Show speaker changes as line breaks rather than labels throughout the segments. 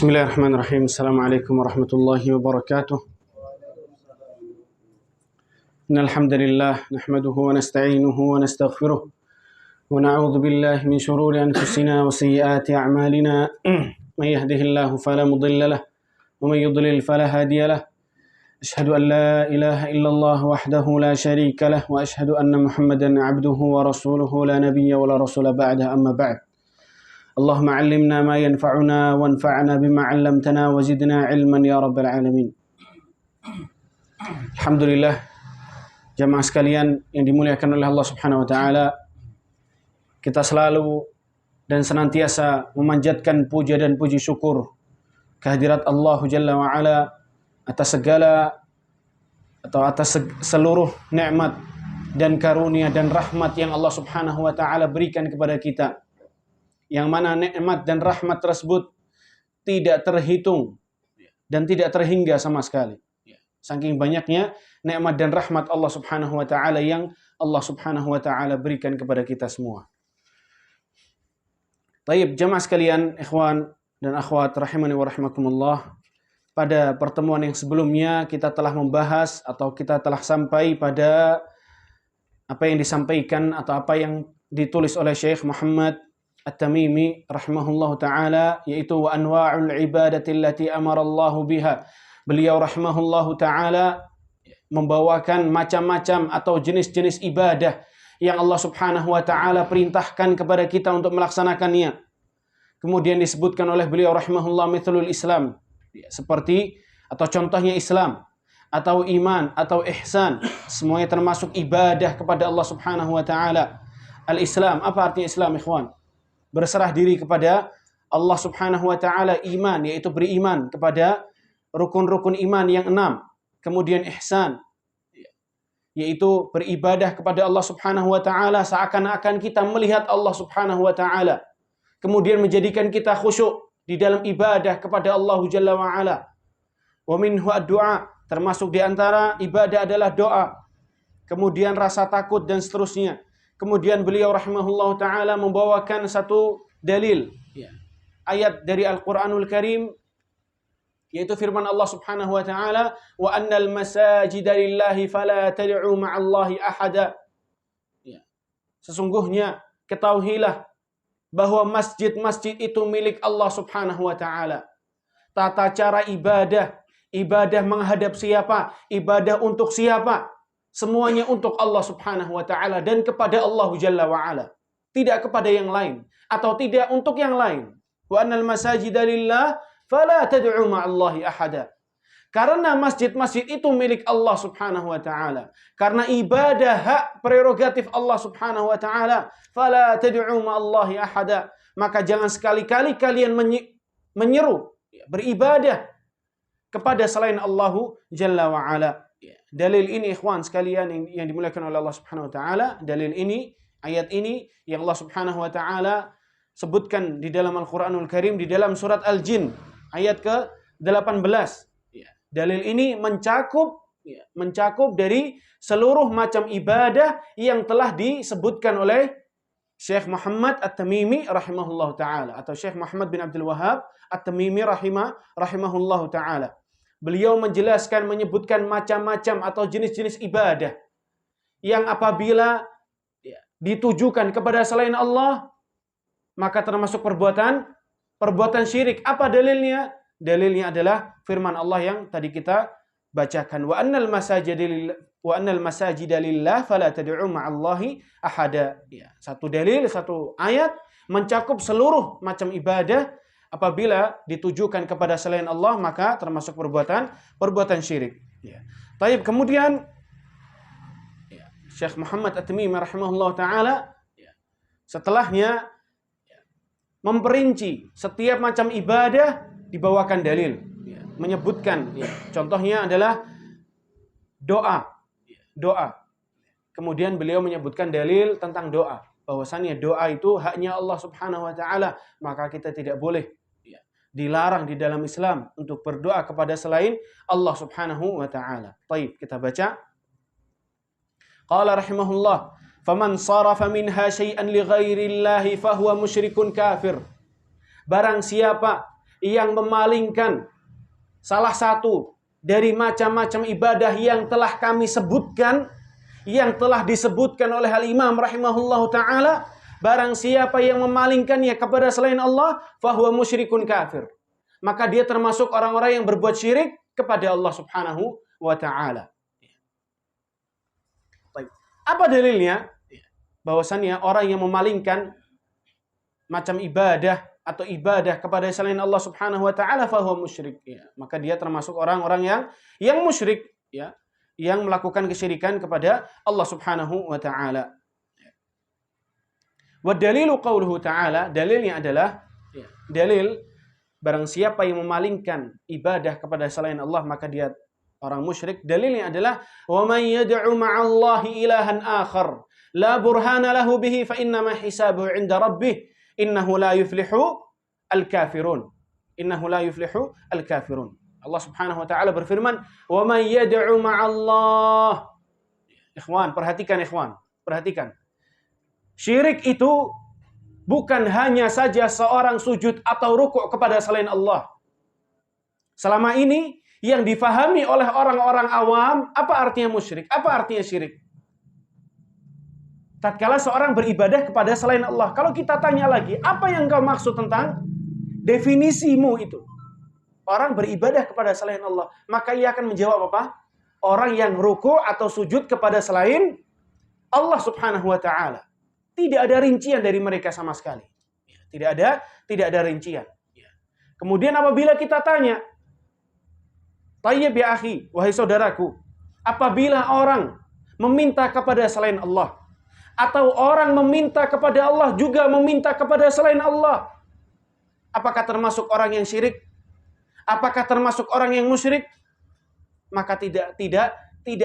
Bismillahirrahmanirrahim. Assalamualaikum warahmatullahi wabarakatuh. Innal hamdalillah nahmaduhu wa nasta'inuhu wa nastaghfiruh wa na'udzu billahi min shururi anfusina wa sayyiati a'malina. May yahdihillahu fala mudilla lahu wa may yudlil fala hadiya lahu. Ashhadu an la ilaha illallah wahdahu la syarika lahu wa ashhadu anna Muhammadan 'abduhu wa rasuluhu la nabiyya wa la rasula ba'da, amma ba'd. Allahumma 'allimna ma yanfa'una wanfa'na bima 'allamtana wa zidna 'ilman ya rabbal alamin. Alhamdulillah, jamaah sekalian yang dimuliakan oleh Allah Subhanahu wa taala, kita selalu dan senantiasa memanjatkan puja dan puji syukur kehadirat Allah Jalla wa Ala atas segala atau atas seluruh nikmat dan karunia dan rahmat yang Allah Subhanahu wa taala berikan kepada kita, yang mana nikmat dan rahmat tersebut tidak terhitung dan tidak terhingga sama sekali. Saking banyaknya nikmat dan rahmat Allah Subhanahu wa taala yang Allah Subhanahu wa taala berikan kepada kita semua. Baik, jamaah sekalian, ikhwan dan akhwat rahimani wa rahimakumullah. Pada pertemuan yang sebelumnya kita telah membahas atau kita telah sampai pada apa yang disampaikan atau apa yang ditulis oleh Syekh Muhammad At-Tamimi rahimahullahu taala, yaitu wa anwa'ul ibadati allati amara Allah biha. Beliau rahimahullahu taala membawakan macam-macam atau jenis-jenis ibadah yang Allah Subhanahu wa taala perintahkan kepada kita untuk melaksanakannya. Kemudian disebutkan oleh beliau rahimahullah mithlul Islam, seperti atau contohnya Islam atau iman atau ihsan, semuanya termasuk ibadah kepada Allah Subhanahu wa taala. Al-Islam, apa artinya Islam, ikhwan? Berserah diri kepada Allah Subhanahu wa taala. Iman, yaitu beriman kepada rukun-rukun iman yang 6. Kemudian ihsan, yaitu beribadah kepada Allah Subhanahu wa taala seakan-akan kita melihat Allah Subhanahu wa taala. Kemudian menjadikan kita khusyuk di dalam ibadah kepada Allah Jalla wa Ala. Wa minhu ad-du'a, termasuk di antara ibadah adalah doa. Kemudian rasa takut dan seterusnya. Kemudian beliau rahimahullah ta'ala membawakan satu dalil, ayat dari Al-Quranul Karim, yaitu firman Allah Subhanahu wa ta'ala, wa annal masajida lillahi fala tad'u ma'allahi ahada. Sesungguhnya ketahuilah bahwa masjid-masjid itu milik Allah Subhanahu wa ta'ala. Tata cara ibadah, ibadah menghadap siapa, ibadah untuk siapa, semuanya untuk Allah Subhanahu wa taala dan kepada Allah Jalla wa Ala. Tidak kepada yang lain atau tidak untuk yang lain. Wa annal masajida lillah fala tad'u ma'allahi ahada. Karena masjid-masjid itu milik Allah Subhanahu wa taala. Karena ibadah hak prerogatif Allah Subhanahu wa taala, fala tad'u ma'allahi ahada. Maka jangan sekali-kali kalian menyeru beribadah kepada selain Allah Jalla wa Ala. Dalil ini, ikhwan sekalian yang dimuliakan oleh Allah Subhanahu wa taala, dalil ini, ayat ini yang Allah Subhanahu wa taala sebutkan di dalam Al-Qur'anul Karim di dalam surat Al-Jin ayat ke-18. Dalil ini mencakup dari seluruh macam ibadah yang telah disebutkan oleh Syekh Muhammad At-Tamimi rahimahullahu taala atau Syekh Muhammad bin Abdul Wahhab At-Tamimi rahimahullahu taala. Beliau menjelaskan, menyebutkan macam-macam atau jenis-jenis ibadah yang apabila ditujukan kepada selain Allah, maka termasuk perbuatan syirik. Apa dalilnya? Dalilnya adalah firman Allah yang tadi kita bacakan. Wa annal masajida lillah fala tad'u ma'allahi ahada. Satu dalil, satu ayat mencakup seluruh macam ibadah. Apabila ditujukan kepada selain Allah, maka termasuk perbuatan syirik. Taib, kemudian Syekh Muhammad At-Tamimi rahimahullah ta'ala setelahnya memperinci setiap macam ibadah, dibawakan dalil, menyebutkan, contohnya adalah doa. Kemudian beliau menyebutkan dalil tentang doa, bahwasannya doa itu haknya Allah Subhanahu wa taala, maka kita tidak boleh, dilarang di dalam Islam untuk berdoa kepada selain Allah Subhanahu wa taala. Baik, kita baca. Qala rahimahullah, faman sarafa minha syai'an li ghairillahi fahuwa musyrikun kafir. Barang siapa yang memalingkan salah satu dari macam-macam ibadah yang telah kami sebutkan, yang telah disebutkan oleh Al-Imam rahimahullahu ta'ala, barang siapa yang memalingkannya kepada selain Allah, fahuwa musyrikun kafir. Maka dia termasuk orang-orang yang berbuat syirik kepada Allah subhanahu wa ta'ala. Apa dalilnya? Bahwasannya orang yang memalingkan macam ibadah atau ibadah kepada selain Allah subhanahu wa ta'ala, fahuwa musyrik. Ya, maka dia termasuk orang-orang yang musyrik, ya, yang melakukan kesyirikan kepada Allah subhanahu wa ta'ala. Wa dalilu qawluhu ta'ala, dalilnya adalah, ya, dalil barang siapa yang memalingkan ibadah kepada selain Allah, maka dia orang musyrik. Dalilnya adalah wa man yad'u ma'allahi ilahan akhar la burhana lahu bihi fa innama hisabuhu 'inda rabbih innahu la yuflihu al-kafirun. Innahu la yuflihu al-kafirun. Allah Subhanahu wa taala berfirman, wa man yad'u ma'allah. Ikhwan, perhatikan ikhwan, perhatikan. Syirik itu bukan hanya saja seorang sujud atau rukuk kepada selain Allah. Selama ini yang difahami oleh orang-orang awam, apa artinya musyrik? Apa artinya syirik? Tatkala seorang beribadah kepada selain Allah. Kalau kita tanya lagi, apa yang kau maksud tentang definisimu itu? Orang beribadah kepada selain Allah. Maka ia akan menjawab apa? Orang yang ruku atau sujud kepada selain Allah subhanahu wa ta'ala. Tidak ada rincian dari mereka sama sekali. Tidak ada rincian. Kemudian apabila kita tanya, tayyib ya akhi, wahai saudaraku, apabila orang meminta kepada selain Allah, atau orang meminta kepada Allah juga meminta kepada selain Allah, apakah termasuk orang yang syirik? Apakah termasuk orang yang musyrik? Maka tidak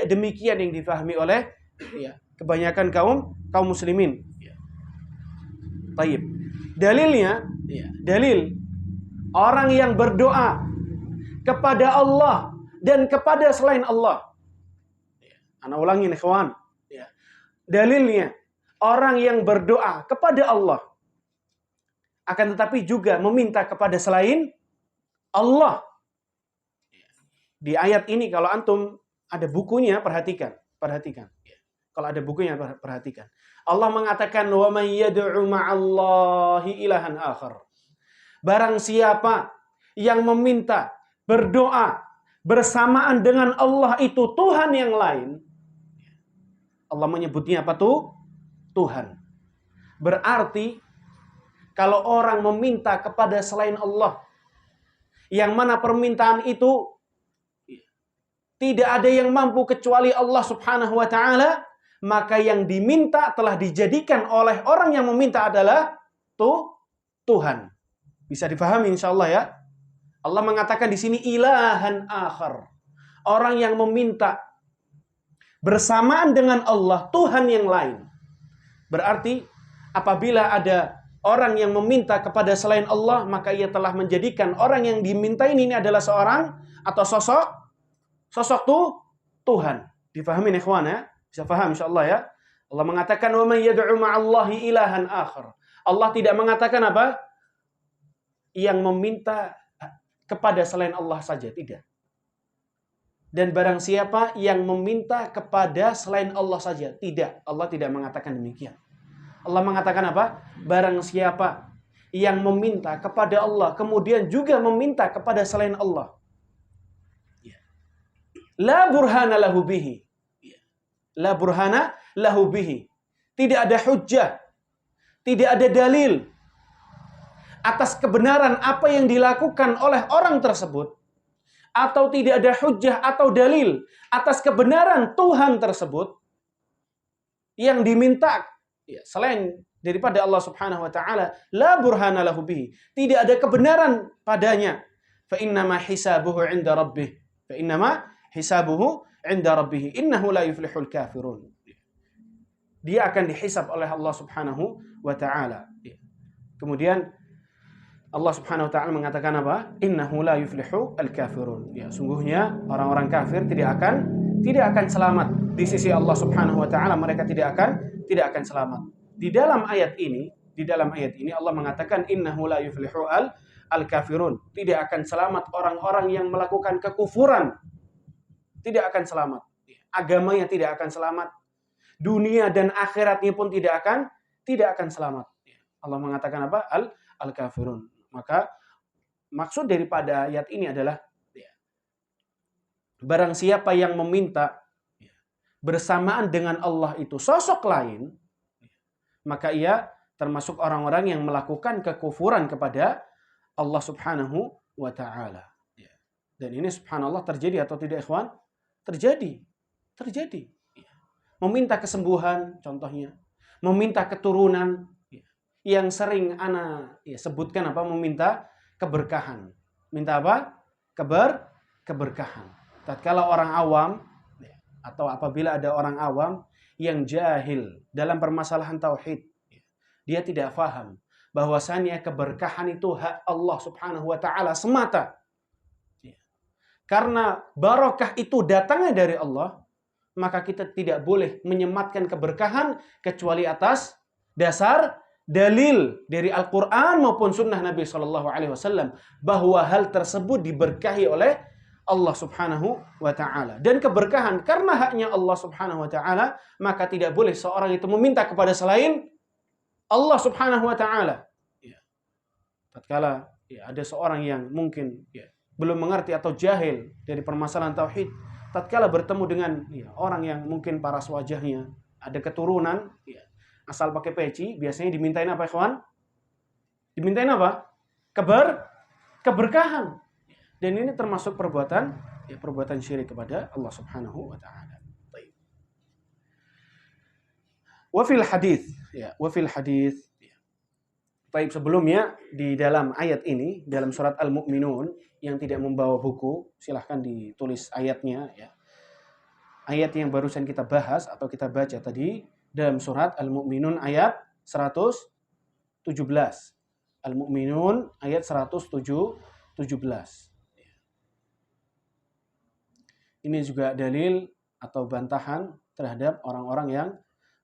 demikian yang difahami oleh kebanyakan kaum muslimin. Tayyib. Dalilnya, dalil orang yang berdoa kepada Allah dan kepada selain Allah. Ana ulangi nih kawan. Dalilnya orang yang berdoa kepada Allah akan tetapi juga meminta kepada selain Allah. Di ayat ini kalau antum ada bukunya perhatikan. Kalau ada bukunya perhatikan. Allah mengatakan wa may yad'u ma'allahi ilahan akhar. Barang siapa yang meminta berdoa bersamaan dengan Allah itu Tuhan yang lain. Allah menyebutnya apa tuh? Tuhan. Berarti kalau orang meminta kepada selain Allah, yang mana permintaan itu tidak ada yang mampu kecuali Allah subhanahu wa ta'ala, maka yang diminta telah dijadikan oleh orang yang meminta adalah Tuhan. Bisa dipahami insyaallah ya. Allah mengatakan di sini ilahan akhar. Orang yang meminta bersamaan dengan Allah, Tuhan yang lain. Berarti apabila ada orang yang meminta kepada selain Allah, maka ia telah menjadikan orang yang diminta ini adalah seorang atau sosok Tuhan. Difahami nih ikhwan ya? Bisa paham insyaallah ya? Allah mengatakan wa may yad'u ma'allahi ilahan akhar. Allah tidak mengatakan apa? Yang meminta kepada selain Allah saja, tidak. Dan barang siapa yang meminta kepada selain Allah saja, tidak. Allah tidak mengatakan demikian. Allah mengatakan apa? Barang siapa yang meminta kepada Allah, kemudian juga meminta kepada selain Allah. La burhana lahu bihi. La burhana lahu bihi. Tidak ada hujjah. Tidak ada dalil atas kebenaran apa yang dilakukan oleh orang tersebut. Atau tidak ada hujjah atau dalil atas kebenaran Tuhan tersebut yang diminta selain daripada Allah subhanahu wa ta'ala. La burhana lahu bihi. Tidak ada kebenaran padanya. Fa innama hisabuhu 'inda rabbih. Fa innama hisabuhu 'inda rabbih. Innahu la yuflihul kafirun. Dia akan dihisab oleh Allah subhanahu wa ta'ala. Kemudian Allah subhanahu wa ta'ala mengatakan apa? Innahu la yuflihu al-kafirun. Ya, sungguhnya orang-orang kafir tidak akan selamat di sisi Allah subhanahu wa ta'ala. Mereka tidak akan selamat. Di dalam ayat ini Allah mengatakan innahu la yuflihu al-kafirun. Tidak akan selamat orang-orang yang melakukan kekufuran. Tidak akan selamat. Agamanya tidak akan selamat. Dunia dan akhiratnya pun tidak akan selamat. Allah mengatakan apa? Al-kafirun. Maka maksud daripada ayat ini adalah barang siapa yang meminta bersamaan dengan Allah itu sosok lain, maka ia termasuk orang-orang yang melakukan kekufuran kepada Allah Subhanahu wa taala. Dan ini subhanallah terjadi atau tidak, ikhwan? Terjadi. Meminta kesembuhan contohnya, meminta keturunan, yang sering ana sebutkan apa? Meminta keberkahan. Minta apa? Keberkahan. Tatkala orang awam atau apabila ada orang awam yang jahil dalam permasalahan tauhid, dia tidak faham bahwasannya keberkahan itu hak Allah Subhanahu wa taala semata. Karena barokah itu datangnya dari Allah, maka kita tidak boleh menyematkan keberkahan kecuali atas dasar dalil dari Al-Quran maupun sunnah Nabi SAW bahwa hal tersebut diberkahi oleh Allah Subhanahu wa taala. Dan keberkahan karena haknya Allah Subhanahu wa taala, maka tidak boleh seorang itu meminta kepada selain Allah Subhanahu wa taala. Tatkala ada seorang yang mungkin belum mengerti atau jahil dari permasalahan tauhid, tatkala bertemu dengan orang yang mungkin paras wajahnya, ada keturunan, asal pakai peci, biasanya dimintain apa, ikhwan? Dimintain apa? Keberkahan. Dan ini termasuk perbuatan syirik kepada Allah Subhanahu wa taala. Baik. Wa fil hadits. Baik, sebelumnya di dalam ayat ini, dalam surat Al-Mu'minun yang tidak membawa buku, silahkan ditulis ayatnya ya. Ayat yang barusan kita bahas atau kita baca tadi dalam surat Al-Mu'minun ayat 117. Al-Mu'minun ayat 117. Ini juga dalil atau bantahan terhadap orang-orang yang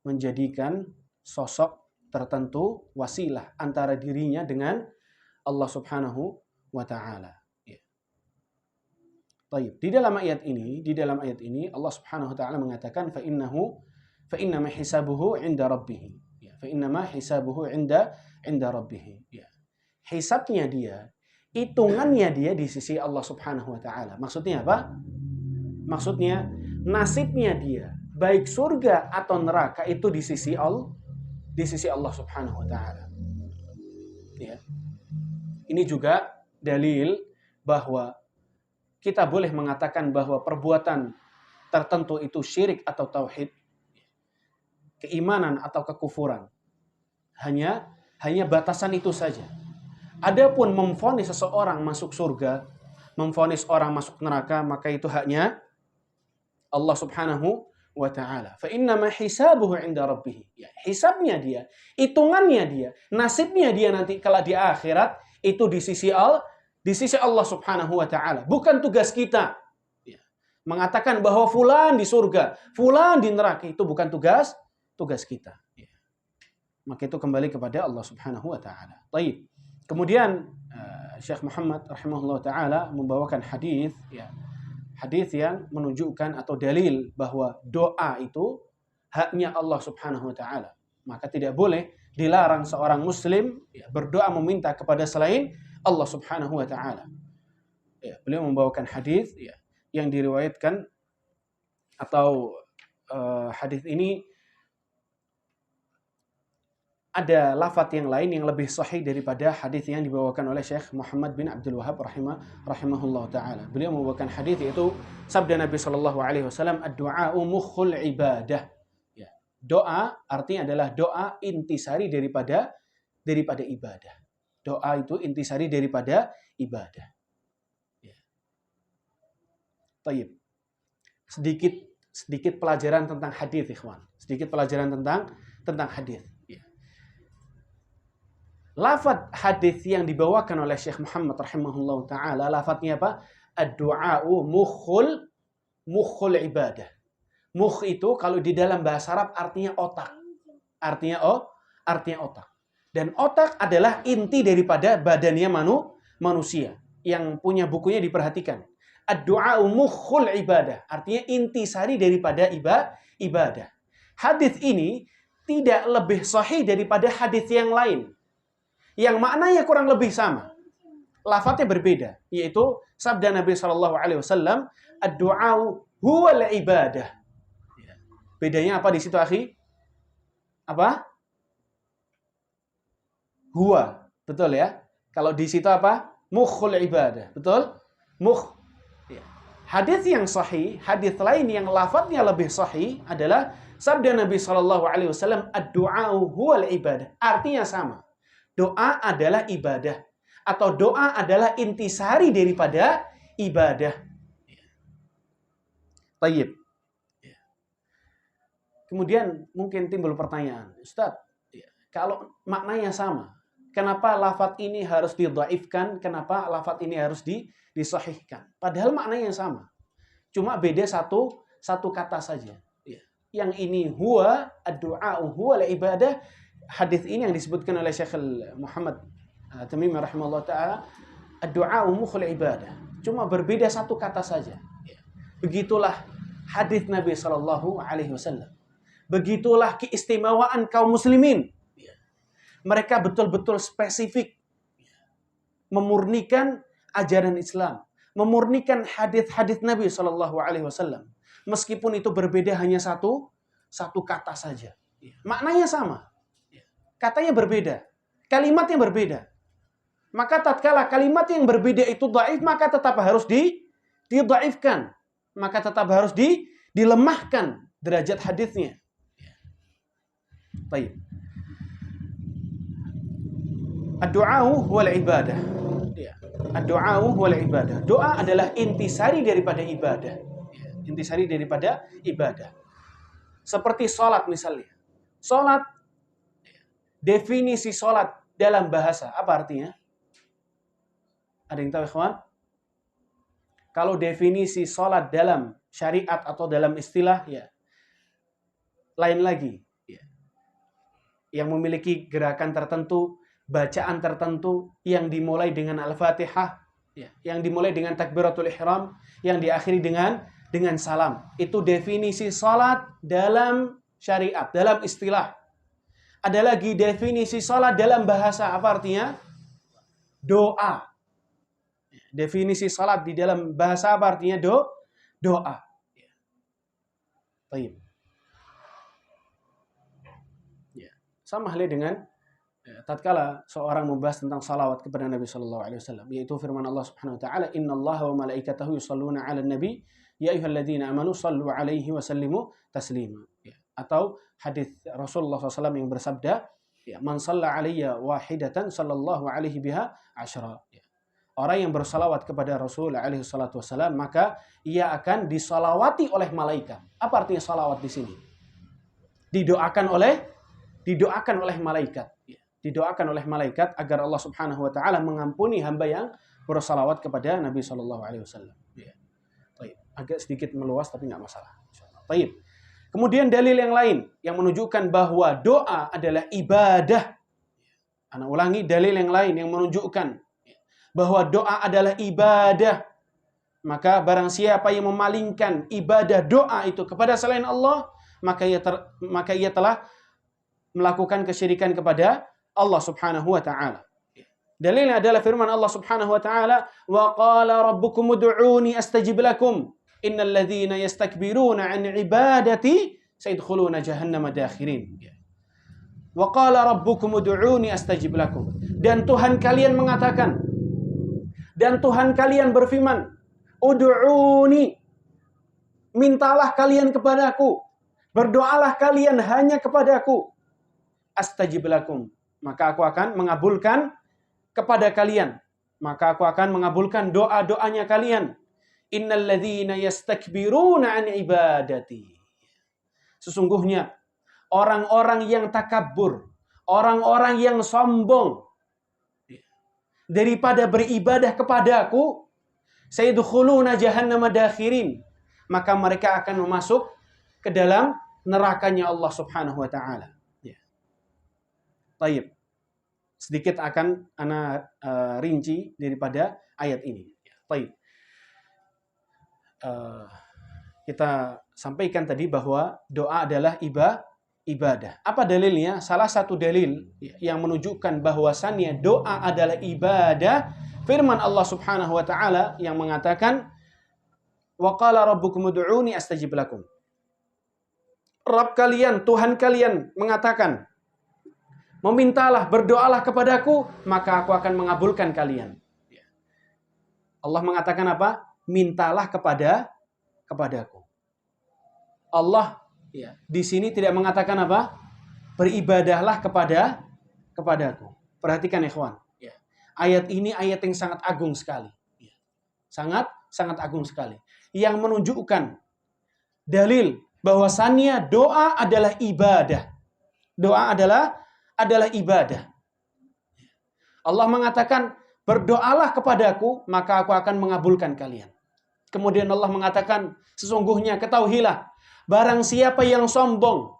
menjadikan sosok tertentu wasilah antara dirinya dengan Allah Subhanahu wa taala. Baik, di dalam ayat ini Allah Subhanahu wa taala mengatakan fa innama hisabuhu 'inda rabbih. Fa innama hisabuhu 'inda rabbih. Hisabnya dia, hitungannya dia di sisi Allah Subhanahu wa taala. Maksudnya apa? Maksudnya nasibnya dia baik surga atau neraka itu di sisi Allah Subhanahu wa taala. Ya. Ini juga dalil bahwa kita boleh mengatakan bahwa perbuatan tertentu itu syirik atau tauhid, keimanan atau kekufuran. Hanya batasan itu saja. Adapun memvonis seseorang masuk surga, memvonis orang masuk neraka, maka itu haknya Allah Subhanahu wa ta'ala. Fa innama hisabuhu 'inda rabbih. Ya, hisabnya dia, hitungannya dia, nasibnya dia nanti kalau di akhirat itu di sisi Allah Subhanahu wa ta'ala. Bukan tugas kita. Ya. Mengatakan bahwa fulan di surga, fulan di neraka, itu bukan tugas kita. Ya. Maka itu kembali kepada Allah Subhanahu wa ta'ala. Baik. Kemudian Syekh Muhammad rahimahullah ta'ala membawakan hadis yang menunjukkan atau dalil bahwa doa itu haknya Allah Subhanahu wa taala. Maka tidak boleh dilarang seorang muslim berdoa meminta kepada selain Allah Subhanahu wa taala. Beliau membawakan hadis yang diriwayatkan atau hadis ini ada lafaz yang lain yang lebih sahih daripada hadis yang dibawakan oleh Syekh Muhammad bin Abdul Wahhab rahimahullah taala. Beliau membawakan hadis yaitu sabda Nabi sallallahu alaihi wasallam, "Ad-du'a'u mukhul ibadah." Ya, doa artinya adalah doa intisari daripada ibadah. Doa itu intisari daripada ibadah. Ya. Baik. Sedikit pelajaran tentang hadis, ikhwan. Sedikit pelajaran tentang hadis. Lafaz hadis yang dibawakan oleh Syekh Muhammad rahimahullah ta'ala, lafaznya apa? Ad-du'a'u mukhul ibadah. Mukh itu kalau di dalam bahasa Arab artinya otak. Artinya otak. Dan otak adalah inti daripada badannya manusia. Yang punya bukunya diperhatikan. Ad-du'a'u mukhul ibadah. Artinya intisari daripada ibadah. Hadis ini tidak lebih sahih daripada hadis yang lain. Yang maknanya kurang lebih sama. Lafadznya berbeda. Yaitu sabda Nabi SAW, ad-du'a'u huwal ibadah. Bedanya apa di situ, akhi? Apa? Huwa. Betul ya? Kalau di situ apa? Mukhul ibadah. Betul? Mukh. Hadis yang sahih, hadis lain yang lafadznya lebih sahih adalah sabda Nabi SAW, ad-du'a'u huwal ibadah. Artinya sama. Doa adalah ibadah. Atau doa adalah intisari daripada ibadah. Tayyib. Kemudian mungkin timbul pertanyaan, Ustaz, kalau maknanya sama, kenapa lafadz ini harus didhaifkan? Kenapa lafadz ini harus disahihkan? Padahal maknanya sama. Cuma beda satu kata saja. Yang ini huwa ad-du'a'u huwa al-ibadah. Hadis ini yang disebutkan oleh Syekh Muhammad Tamimi rahimahullah ta'ala, ad-du'a'u mukhul ibadah. Cuma berbeda satu kata saja. Begitulah hadis Nabi SAW. Begitulah keistimewaan kaum muslimin. Mereka betul-betul spesifik memurnikan ajaran Islam, memurnikan hadis-hadis Nabi SAW. Meskipun itu berbeda hanya satu kata saja. Maknanya sama. Katanya berbeda. Kalimatnya berbeda. Maka tatkala kalimat yang berbeda itu dhaif, maka tetap harus didhaifkan. Maka tetap harus dilemahkan derajat hadisnya. Baik. Ad-du'a'u wal ibadah. Ad-du'a'u wal ibadah. Doa adalah intisari daripada ibadah. Intisari daripada ibadah. Seperti sholat misalnya. Sholat, definisi sholat dalam bahasa, apa artinya? Ada yang tahu, ikhwan? Kalau definisi sholat dalam syariat atau dalam istilah, ya lain lagi. Yang memiliki gerakan tertentu, bacaan tertentu, yang dimulai dengan Al-Fatihah, yang dimulai dengan takbiratul ihram, yang diakhiri dengan salam. Itu definisi sholat dalam syariat, dalam istilah. Ada lagi definisi sholat dalam bahasa, apa artinya? Doa. Definisi salat di dalam bahasa apa artinya? Doa. Baik. Sama halnya dengan tatkala seorang membahas tentang salawat kepada Nabi sallallahu alaihi wasallam, yaitu firman Allah Subhanahu wa taala, "Innallaha wa malaikatahu yusholluna 'alan nabi, ya ayyuhalladzina amanu shallu 'alaihi wa sallimu taslima." Atau hadis Rasulullah SAW yang bersabda, "Man shalla 'alayya wahidatan sallallahu 'alaihi biha 'ashra." Orang yang bersalawat kepada Rasul alaihi salatu wasallam, maka ia akan disalawati oleh malaikat. Apa artinya salawat di sini? Didoakan oleh malaikat. Didoakan oleh malaikat agar Allah Subhanahu wa taala mengampuni hamba yang bersalawat kepada Nabi sallallahu alaihi wasallam. Baik, agak sedikit meluas tapi enggak masalah. Baik. Kemudian dalil yang lain yang menunjukkan bahwa doa adalah ibadah. Ana ulangi, dalil yang lain yang menunjukkan bahwa doa adalah ibadah. Maka barang siapa yang memalingkan ibadah doa itu kepada selain Allah, maka ia telah melakukan kesyirikan kepada Allah Subhanahu wa taala. Dalilnya adalah firman Allah Subhanahu wa taala, "Wa qala rabbukum ud'uuni astajib lakum. Innal ladzina yastakbiruna 'an ibadati sayadkhuluna jahannama dakhirin." Wa qala rabbukum ud'uuni astajib lakum. Dan Tuhan kalian mengatakan, dan Tuhan kalian berfirman, ud'uuni, mintalah kalian kepadaku, berdoalah kalian hanya kepadaku, astajib lakum, maka aku akan mengabulkan kepada kalian, maka aku akan mengabulkan doa-doanya kalian. Innal ladzina yastakbiruna an ibadati. Sesungguhnya orang-orang yang takabur, orang-orang yang sombong daripada beribadah kepadaku, sayadkhuluna jahannama dakhirin, maka mereka akan masuk ke dalam nerakanya Allah Subhanahu wa taala. Baik. sedikit akan ana rinci daripada ayat ini. Baik. Kita sampaikan tadi bahwa doa adalah ibadah. Apa dalilnya? Salah satu dalil yang menunjukkan bahwasannya doa adalah ibadah, firman Allah Subhanahu wa taala yang mengatakan, "Wa qala rabbukum ud'uni astajib lakum." Rabb kalian, Tuhan kalian mengatakan, memintalah, berdoalah kepadaku, maka aku akan mengabulkan kalian. Allah mengatakan apa? Mintalah kepadaku. Allah di sini tidak mengatakan apa? Beribadahlah kepadaku. Perhatikan ikhwan. Ayat ini ayat yang sangat agung sekali. Sangat agung sekali. Yang menunjukkan dalil bahwasannya doa adalah ibadah. Doa adalah ibadah. Allah mengatakan, berdoalah kepadaku, maka aku akan mengabulkan kalian. Kemudian Allah mengatakan, sesungguhnya ketahuilah, barang siapa yang sombong,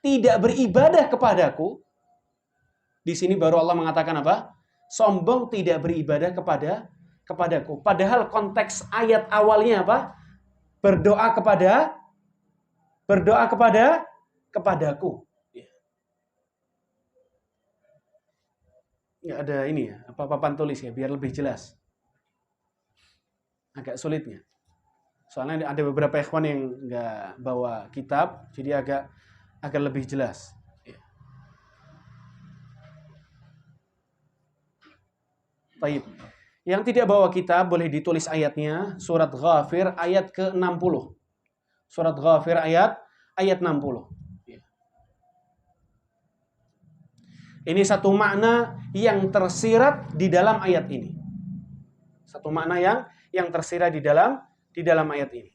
tidak beribadah kepadaku, di sini baru Allah mengatakan apa? Sombong tidak beribadah kepadaku. Padahal konteks ayat awalnya apa? Berdoa kepadaku. Ya, ada ini ya, papan tulis ya, biar lebih jelas. Agak sulitnya. Soalnya ada beberapa ikhwan yang nggak bawa kitab, jadi agak lebih jelas. Baik. Yang tidak bawa kitab boleh ditulis ayatnya, surat Ghafir ayat ke-60. Surat Ghafir ayat 60. Ini satu makna yang tersirat di dalam ayat ini. Satu makna yang tersirat di dalam ayat ini.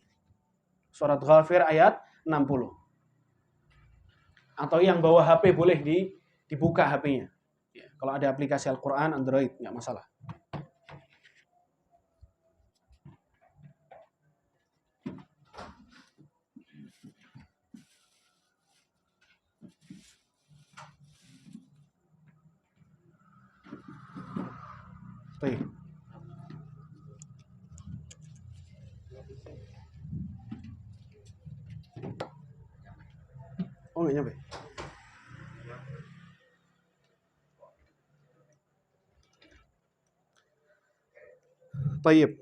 Surat Ghafir ayat 60. Atau yang bawa HP boleh dibuka HP-nya. Kalau ada aplikasi Al-Quran, Android, nggak masalah. Baik. Oh, nggak nyampe. Baik.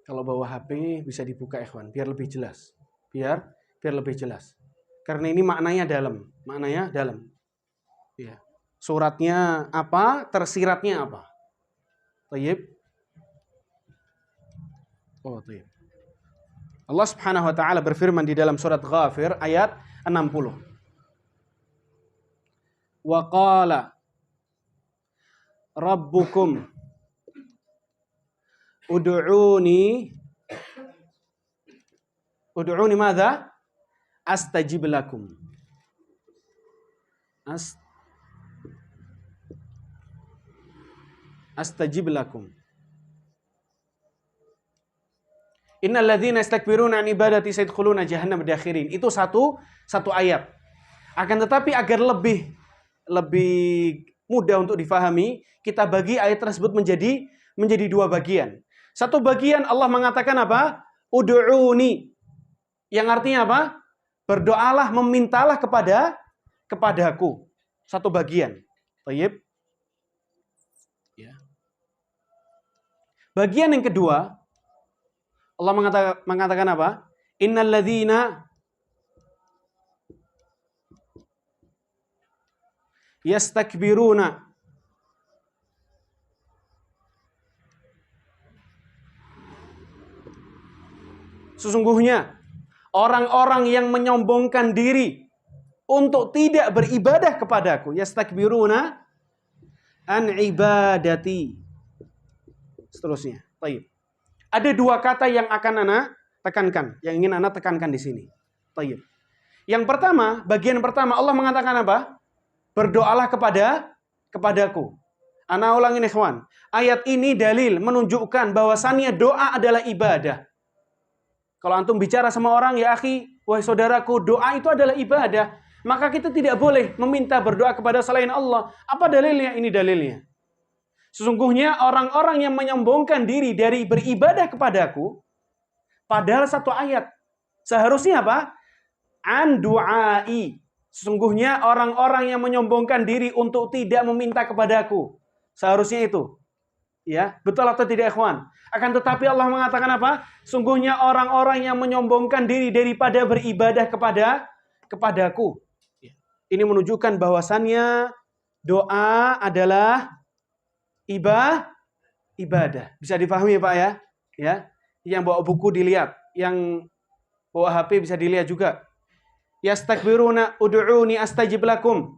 Kalau bawa HP bisa dibuka ikhwan, biar lebih jelas. Biar lebih jelas. Karena ini maknanya dalam. Ya. Suratnya apa, tersiratnya apa. Baik. Oh, baik. Allah Subhanahu wa taala berfirman di dalam surat Ghafir ayat 60. Wa qala rabbukum ud'uni madza? Astajib lakum. Astajib lakum. Innal ladzina yastakbiruna an ibadati sayadkhuluna jahannam dakhirin. Itu satu ayat. Akan tetapi agar lebih mudah untuk difahami, kita bagi ayat tersebut menjadi dua bagian. Satu bagian Allah mengatakan apa? Ud'uni. Yang artinya apa? Berdoalah, memintalah kepadaku. Satu bagian. Baik. Ya. Bagian yang kedua, Allah mengatakan apa? Innal ladzina yastakbiruna sesungguhnya orang-orang yang menyombongkan diri untuk tidak beribadah kepadaku, yastakbiruna an ibadati. Seterusnya. Baik. Ada dua kata yang akan Ana tekankan, yang ingin Ana tekankan di sini. Baik. Yang pertama, bagian pertama Allah mengatakan apa? Berdoalah kepadaku. Ana ulangin ikhwan. Ayat ini dalil menunjukkan bahwasannya doa adalah ibadah. Kalau antum bicara sama orang, ya akhi, wahai saudaraku, doa itu adalah ibadah. maka kita tidak boleh meminta berdoa kepada selain Allah. Apa dalilnya? Ini dalilnya. Sesungguhnya orang-orang yang menyombongkan diri dari beribadah kepadaku, padahal satu ayat. Seharusnya apa? An du'ai. Sesungguhnya orang-orang yang menyombongkan diri untuk tidak meminta kepadaku. Seharusnya itu. Ya, betul atau tidak, ikhwan? Akan tetapi Allah mengatakan apa? Sungguhnya orang-orang yang menyombongkan diri daripada beribadah kepadaku. Ini menunjukkan bahwasannya doa adalah ibadah. Bisa dipahami Pak ya? Ya. Yang bawa buku dilihat, yang bawa HP bisa dilihat juga. Yastakbiruna ud'uni astajib lakum.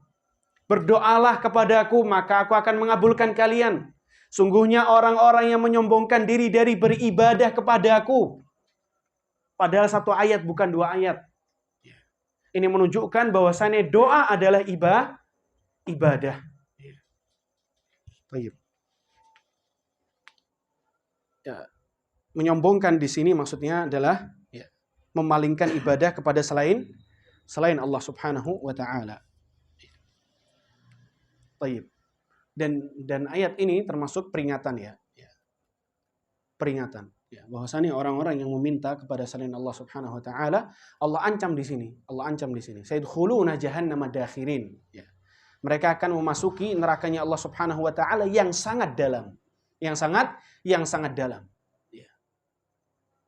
Berdoalah kepadaku maka aku akan mengabulkan kalian. Sungguhnya orang-orang yang menyombongkan diri dari beribadah kepadaku. Padahal satu ayat bukan dua ayat. Ini menunjukkan bahwasannya doa adalah ibadah. Baik. Ya, menyombongkan di sini maksudnya adalah memalingkan ibadah kepada selain Allah Subhanahu wa taala. Baik. Dan ayat ini termasuk peringatan ya. Peringatan ya, bahwasanya orang-orang yang meminta kepada selain Allah Subhanahu wa taala, Allah ancam di sini. Sayadkhuluna jahannama dakhirin. Ya. Mereka akan memasuki nerakanya Allah Subhanahu wa taala yang sangat dalam. Yang sangat dalam. Ya.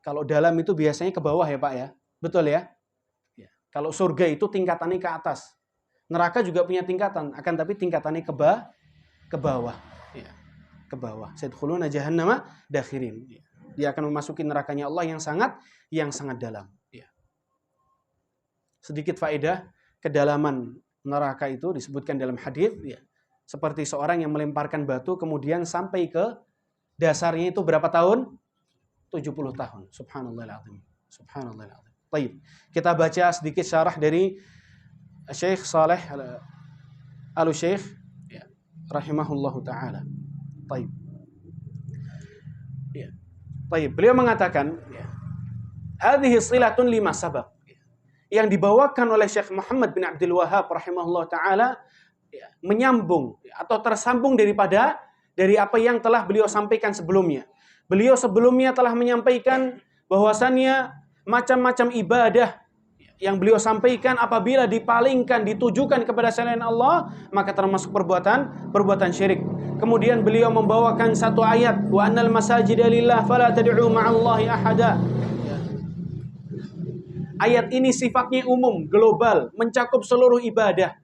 Kalau dalam itu biasanya ke bawah ya Pak ya. Betul ya? Ya. Kalau surga itu tingkatannya ke atas. Neraka juga punya tingkatan, akan tapi tingkatannya ke bawah. Ya. Ke bawah. Sayadkhuluna jahannama dakhirin. Ya. Dia akan memasuki nerakanya Allah yang sangat dalam. Ya. Sedikit faedah, kedalaman neraka itu disebutkan dalam hadis ya. Seperti seorang yang melemparkan batu kemudian sampai ke dasarnya itu berapa tahun? 70 tahun. Subhanallahil azim. Subhanallahil azim. Baik. Kita baca sedikit syarah dari Syekh Saleh Al-Syekh ya, rahimahullahu taala. Baik. Ya. Baik, beliau mengatakan ya, hadhihi silatun lima sabab. Yang dibawakan oleh Syekh Muhammad bin Abdul Wahhab rahimahullah ta'ala ya, menyambung atau tersambung dari apa yang telah beliau sampaikan sebelumnya. Beliau sebelumnya telah menyampaikan bahwasannya macam-macam ibadah yang beliau sampaikan apabila dipalingkan, ditujukan kepada selain Allah, maka termasuk perbuatan syirik. Kemudian beliau membawakan satu ayat, wa annal masajida lillah fala tad'u ma'allahi ahada. Ayat ini sifatnya umum, global, mencakup seluruh ibadah.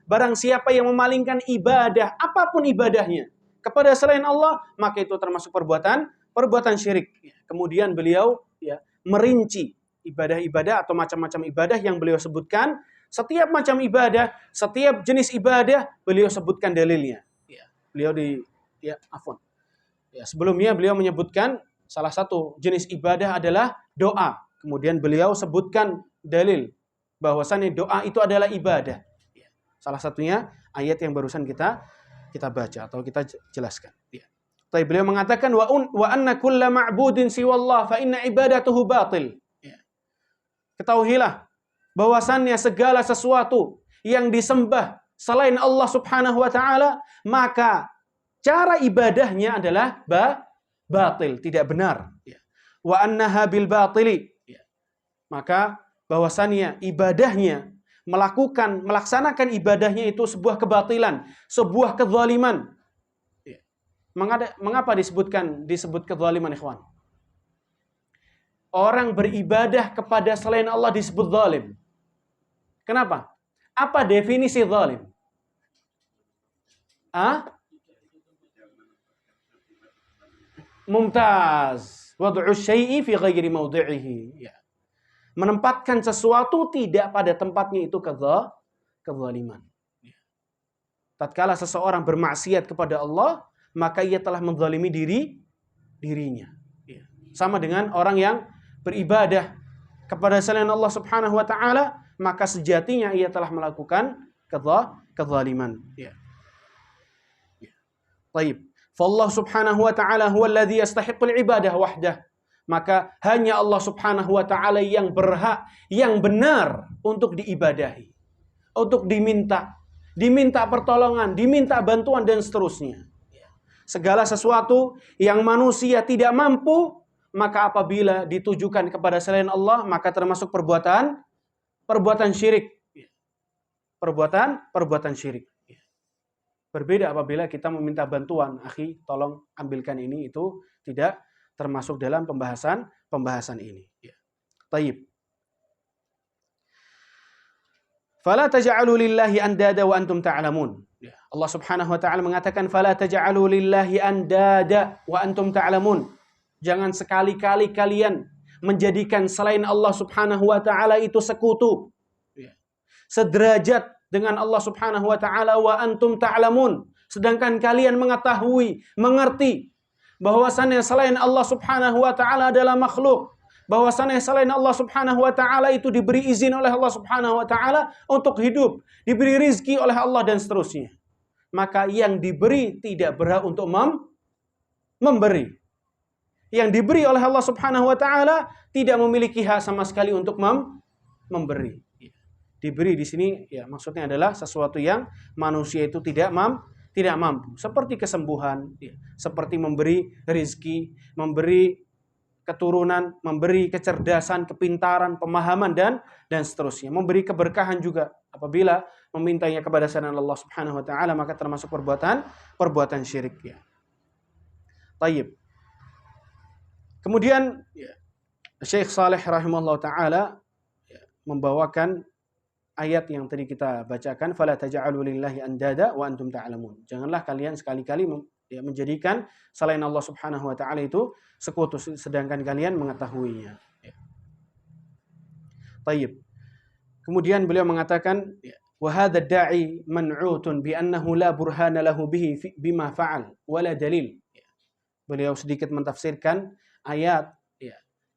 Barang siapa yang memalingkan ibadah, apapun ibadahnya, kepada selain Allah, maka itu termasuk perbuatan syirik. Kemudian beliau ya, merinci ibadah-ibadah atau macam-macam ibadah yang beliau sebutkan. Setiap macam ibadah, setiap jenis ibadah, beliau sebutkan dalilnya. Sebelumnya beliau menyebutkan salah satu jenis ibadah adalah doa. Kemudian beliau sebutkan dalil bahwasannya doa itu adalah ibadah. Salah satunya ayat yang barusan kita baca atau kita jelaskan. Tapi beliau mengatakan wa anna kulla ma'budin siwallah fa inna ibadatuhu batil. Ketahuilah bahwasannya segala sesuatu yang disembah selain Allah Subhanahu wa taala, maka cara ibadahnya adalah batil, tidak benar. Wa annaha bil batili. Maka bahwasannya ibadahnya, melaksanakan ibadahnya itu sebuah kebatilan, sebuah kezaliman. Mengapa disebut kezaliman, ikhwan? Orang beribadah kepada selain Allah disebut zalim. Kenapa? Apa definisi zalim? Mumtaz. Wad'u syai'i fi ghairi mawdi'ihi. Ya. Menempatkan sesuatu tidak pada tempatnya itu kezaliman. Tatkala seseorang bermaksiat kepada Allah, maka ia telah menzalimi dirinya. Sama dengan orang yang beribadah kepada selain Allah Subhanahu wa taala, maka sejatinya ia telah melakukan kezaliman. Baik. Fallah Subhanahu wa taala huwa alladhi yastahiqqul ibadah wahdah. Maka hanya Allah Subhanahu wa taala yang berhak, yang benar untuk diibadahi. untuk diminta pertolongan, diminta bantuan dan seterusnya. Segala sesuatu yang manusia tidak mampu, maka apabila ditujukan kepada selain Allah, maka termasuk perbuatan syirik. Perbuatan syirik. Berbeda apabila kita meminta bantuan, akhi, tolong ambilkan ini, itu tidak termasuk dalam pembahasan ini. Taib. Fala taj'alu lillahi andada wa antum ta'lamun. Allah Subhanahu wa taala mengatakan fala taj'alu lillahi andada wa antum ta'lamun. Jangan sekali-kali kalian menjadikan selain Allah Subhanahu wa taala itu sekutu. Sederajat dengan Allah Subhanahu wa taala wa antum ta'lamun. Sedangkan kalian mengetahui, mengerti bahwasannya selain Allah Subhanahu wa taala adalah makhluk. Bahwasannya selain Allah Subhanahu wa taala itu diberi izin oleh Allah Subhanahu wa taala untuk hidup, diberi rizki oleh Allah dan seterusnya. Maka yang diberi tidak berhak untuk memberi. Yang diberi oleh Allah Subhanahu wa taala tidak memiliki hak sama sekali untuk memberi. Diberi di sini ya maksudnya adalah sesuatu yang manusia itu tidak mampu. Seperti kesembuhan, seperti memberi rizki, memberi keturunan, memberi kecerdasan, kepintaran, pemahaman dan seterusnya. Memberi keberkahan juga. Apabila memintanya kepada selain Allah Subhanahu wa taala, maka termasuk perbuatan syirik ya. Tayyib. Kemudian Syekh Saleh rahimahullah taala membawakan ayat yang tadi kita bacakan, fala taj'alu lillahi andada wa antum ta'lamun. Janganlah kalian sekali-kali menjadikan selain Allah Subhanahu wa taala itu sekutu sedangkan kalian mengetahuinya. Tayyib. Kemudian beliau mengatakan wa hadha ad-da'i man'utun bi annahu la burhana lahu bihi bima fa'al wala dalil. Beliau sedikit mentafsirkan ayat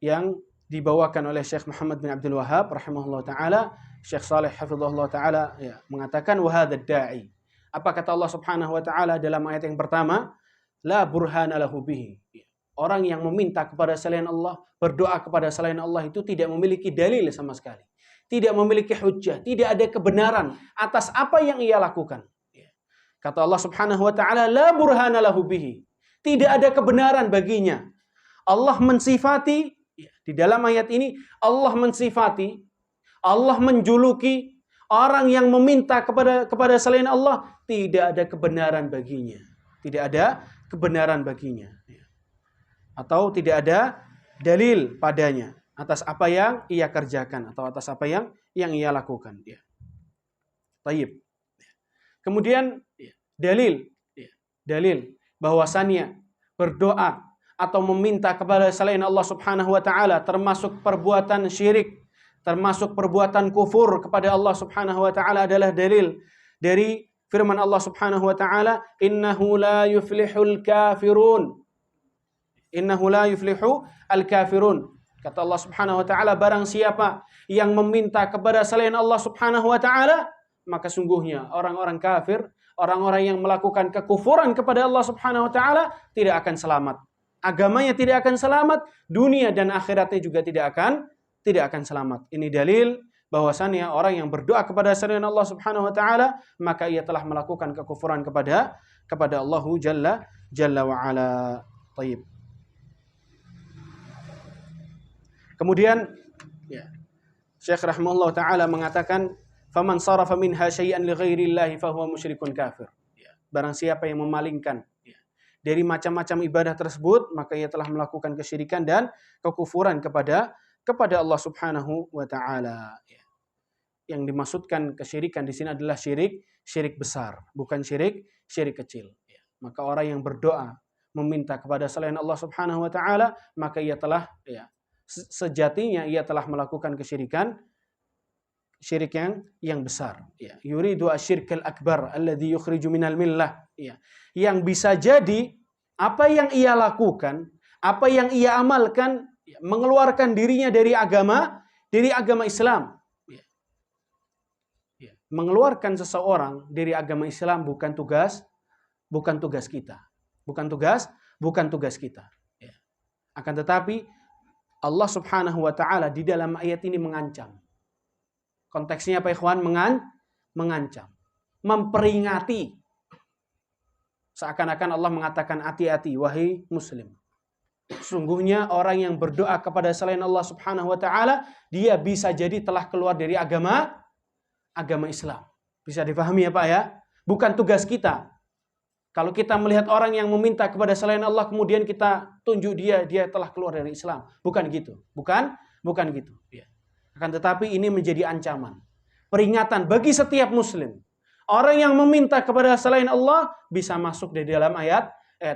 yang dibawakan oleh Syekh Muhammad bin Abdul Wahhab rahimahullah taala. Syekh Saleh hafizahullah taala mengatakan wa hadha ad-da'i. Apa kata Allah Subhanahu wa taala dalam ayat yang pertama? La burhana lahu bihi. Orang yang meminta kepada selain Allah, berdoa kepada selain Allah itu tidak memiliki dalil sama sekali. Tidak memiliki hujjah, tidak ada kebenaran atas apa yang ia lakukan. Kata Allah Subhanahu wa taala, la burhana lahu bihi. Tidak ada kebenaran baginya. Allah mensifati di dalam ayat ini, Allah mensifati, Allah menjuluki orang yang meminta kepada selain Allah, tidak ada kebenaran baginya. Tidak ada kebenaran baginya. Atau tidak ada dalil padanya atas apa yang ia kerjakan atau atas apa yang ia lakukan. Tayyib. Kemudian dalil bahwasannya berdoa atau meminta kepada selain Allah Subhanahu wa taala termasuk perbuatan syirik, termasuk perbuatan kufur kepada Allah Subhanahu wa taala adalah dalil dari firman Allah Subhanahu wa taala, innahu la yuflihul kafirun. Innahu la yuflihu al-kafirun. Kata Allah Subhanahu wa taala, barang siapa yang meminta kepada selain Allah Subhanahu wa taala, maka sungguhnya orang-orang kafir, orang-orang yang melakukan kekufuran kepada Allah Subhanahu wa taala tidak akan selamat. Agamanya tidak akan selamat, dunia dan akhiratnya juga tidak akan selamat. Ini dalil bahwasannya orang yang berdoa kepada selain Allah Subhanahu wa taala, maka ia telah melakukan kekufuran kepada Allahu Jalla wa Ala. Tayyib. Kemudian Syekh rahimahullah taala mengatakan, faman sarafa minha syai'an li ghairillahi fahuwa musyrikun kafir. Barang siapa yang memalingkan dari macam-macam ibadah tersebut, maka ia telah melakukan kesyirikan dan kekufuran kepada Allah Subhanahu wa taala. Yang dimaksudkan kesyirikan di sini adalah syirik besar, bukan syirik kecil. Maka orang yang berdoa meminta kepada selain Allah Subhanahu wa taala, maka ia telah sejatinya ia telah melakukan kesyirikan, syirik yang besar. Yuridu asyirkal akbar alladhi yukhriju minal millah. Yang bisa jadi apa yang ia lakukan, apa yang ia amalkan mengeluarkan dirinya dari agama Islam. Mengeluarkan seseorang dari agama Islam bukan tugas kita. Bukan tugas kita. Akan tetapi Allah Subhanahu wa taala di dalam ayat ini mengancam. Konteksnya apa ikhwan? mengancam, memperingati. Seakan-akan Allah mengatakan, hati-hati wahai muslim. Sungguhnya orang yang berdoa kepada selain Allah Subhanahu wa taala, dia bisa jadi telah keluar dari agama Islam. Bisa dipahami ya Pak ya? Bukan tugas kita. Kalau kita melihat orang yang meminta kepada selain Allah, kemudian kita tunjuk dia telah keluar dari Islam. Bukan gitu. Bukan gitu. Ya. Akan tetapi ini menjadi ancaman. Peringatan bagi setiap muslim. Orang yang meminta kepada selain Allah bisa masuk di dalam ayat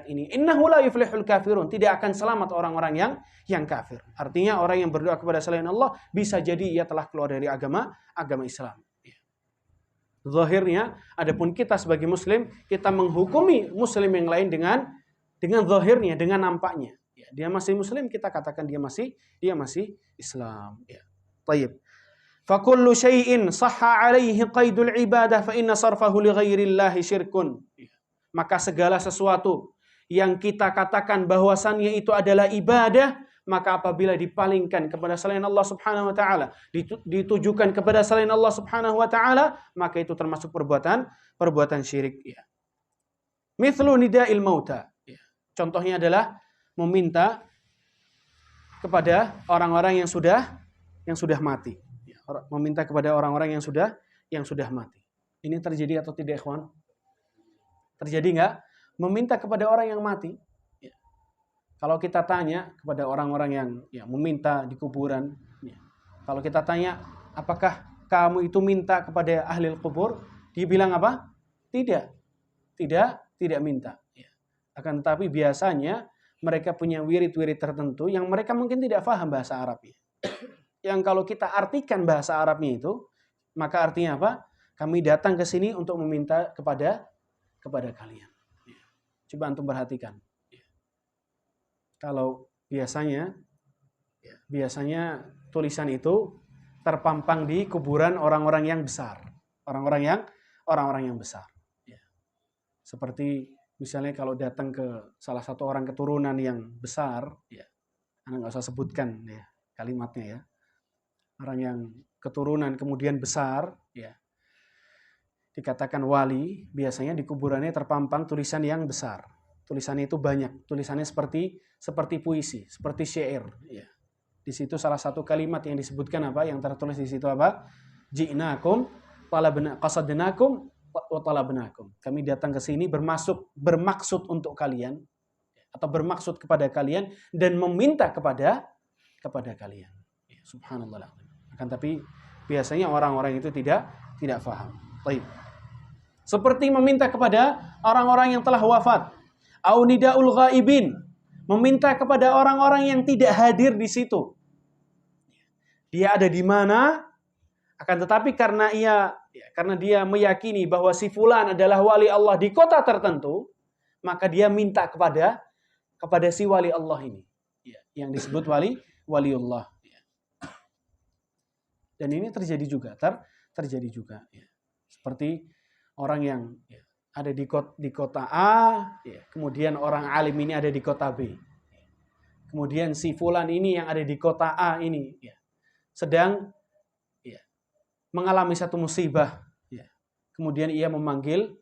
ini. Innahu la yuflihul kafirun. Tidak akan selamat orang-orang yang kafir. Artinya orang yang berdoa kepada selain Allah bisa jadi ia telah keluar dari agama Islam. Zahirnya, adapun kita sebagai muslim, kita menghukumi muslim yang lain dengan zahirnya, dengan nampaknya. Ya, dia masih muslim, kita katakan dia masih Islam. Ya. Tayyib. Fa kullu syai'in sahha 'alaihi qaidul ibadah fa inna sarfahu li ghairillahi syirkun. Maka segala sesuatu yang kita katakan bahwasannya itu adalah ibadah, maka apabila dipalingkan kepada selain Allah Subhanahu wa taala, ditujukan kepada selain Allah Subhanahu wa taala, maka itu termasuk perbuatan syirik ya. Mithlu nida'il mauta. Ya. Contohnya adalah meminta kepada orang-orang yang sudah mati. Ya. Meminta kepada orang-orang yang sudah mati. Ini terjadi atau tidak, ikhwan? Terjadi enggak? Meminta kepada orang yang mati. Kalau kita tanya kepada orang-orang yang meminta di kuburan, ya. Kalau kita tanya, apakah kamu itu minta kepada ahli kubur? Dia bilang apa? Tidak minta. Ya. Akan tetapi biasanya mereka punya wirid-wirid tertentu yang mereka mungkin tidak paham bahasa Arabnya. Yang kalau kita artikan bahasa Arabnya itu, maka artinya apa? Kami datang ke sini untuk meminta kepada kalian. Ya. Coba antum perhatikan. Kalau biasanya tulisan itu terpampang di kuburan orang-orang yang besar, orang-orang yang besar. Ya. Seperti misalnya kalau datang ke salah satu orang keturunan yang besar, ya, Anda nggak usah sebutkan ya kalimatnya ya, orang yang keturunan kemudian besar, ya, dikatakan wali, biasanya di kuburannya terpampang tulisan yang besar. Tulisannya itu banyak, tulisannya seperti puisi, seperti syair. Ya. Di situ salah satu kalimat yang disebutkan apa? Yang tertulis di situ apa? Ji'nakum, qasadnakum, wa talabnakum. Kami datang ke sini bermaksud untuk kalian, atau bermaksud kepada kalian dan meminta kepada kalian. Ya, subhanallah. Akan tapi biasanya orang-orang itu tidak paham. Baik. Seperti meminta kepada orang-orang yang telah wafat. Au nidaul ghaibin, meminta kepada orang-orang yang tidak hadir di situ. Dia ada di mana? Akan tetapi karena dia meyakini bahwa si fulan adalah wali Allah di kota tertentu, maka dia minta kepada si wali Allah ini, yang disebut waliullah. Dan ini terjadi juga, seperti orang yang ada di kota A, ya. Kemudian orang alim ini ada di kota B. Kemudian si fulan ini yang ada di kota A ini, ya, sedang mengalami satu musibah. Ya. Kemudian ia memanggil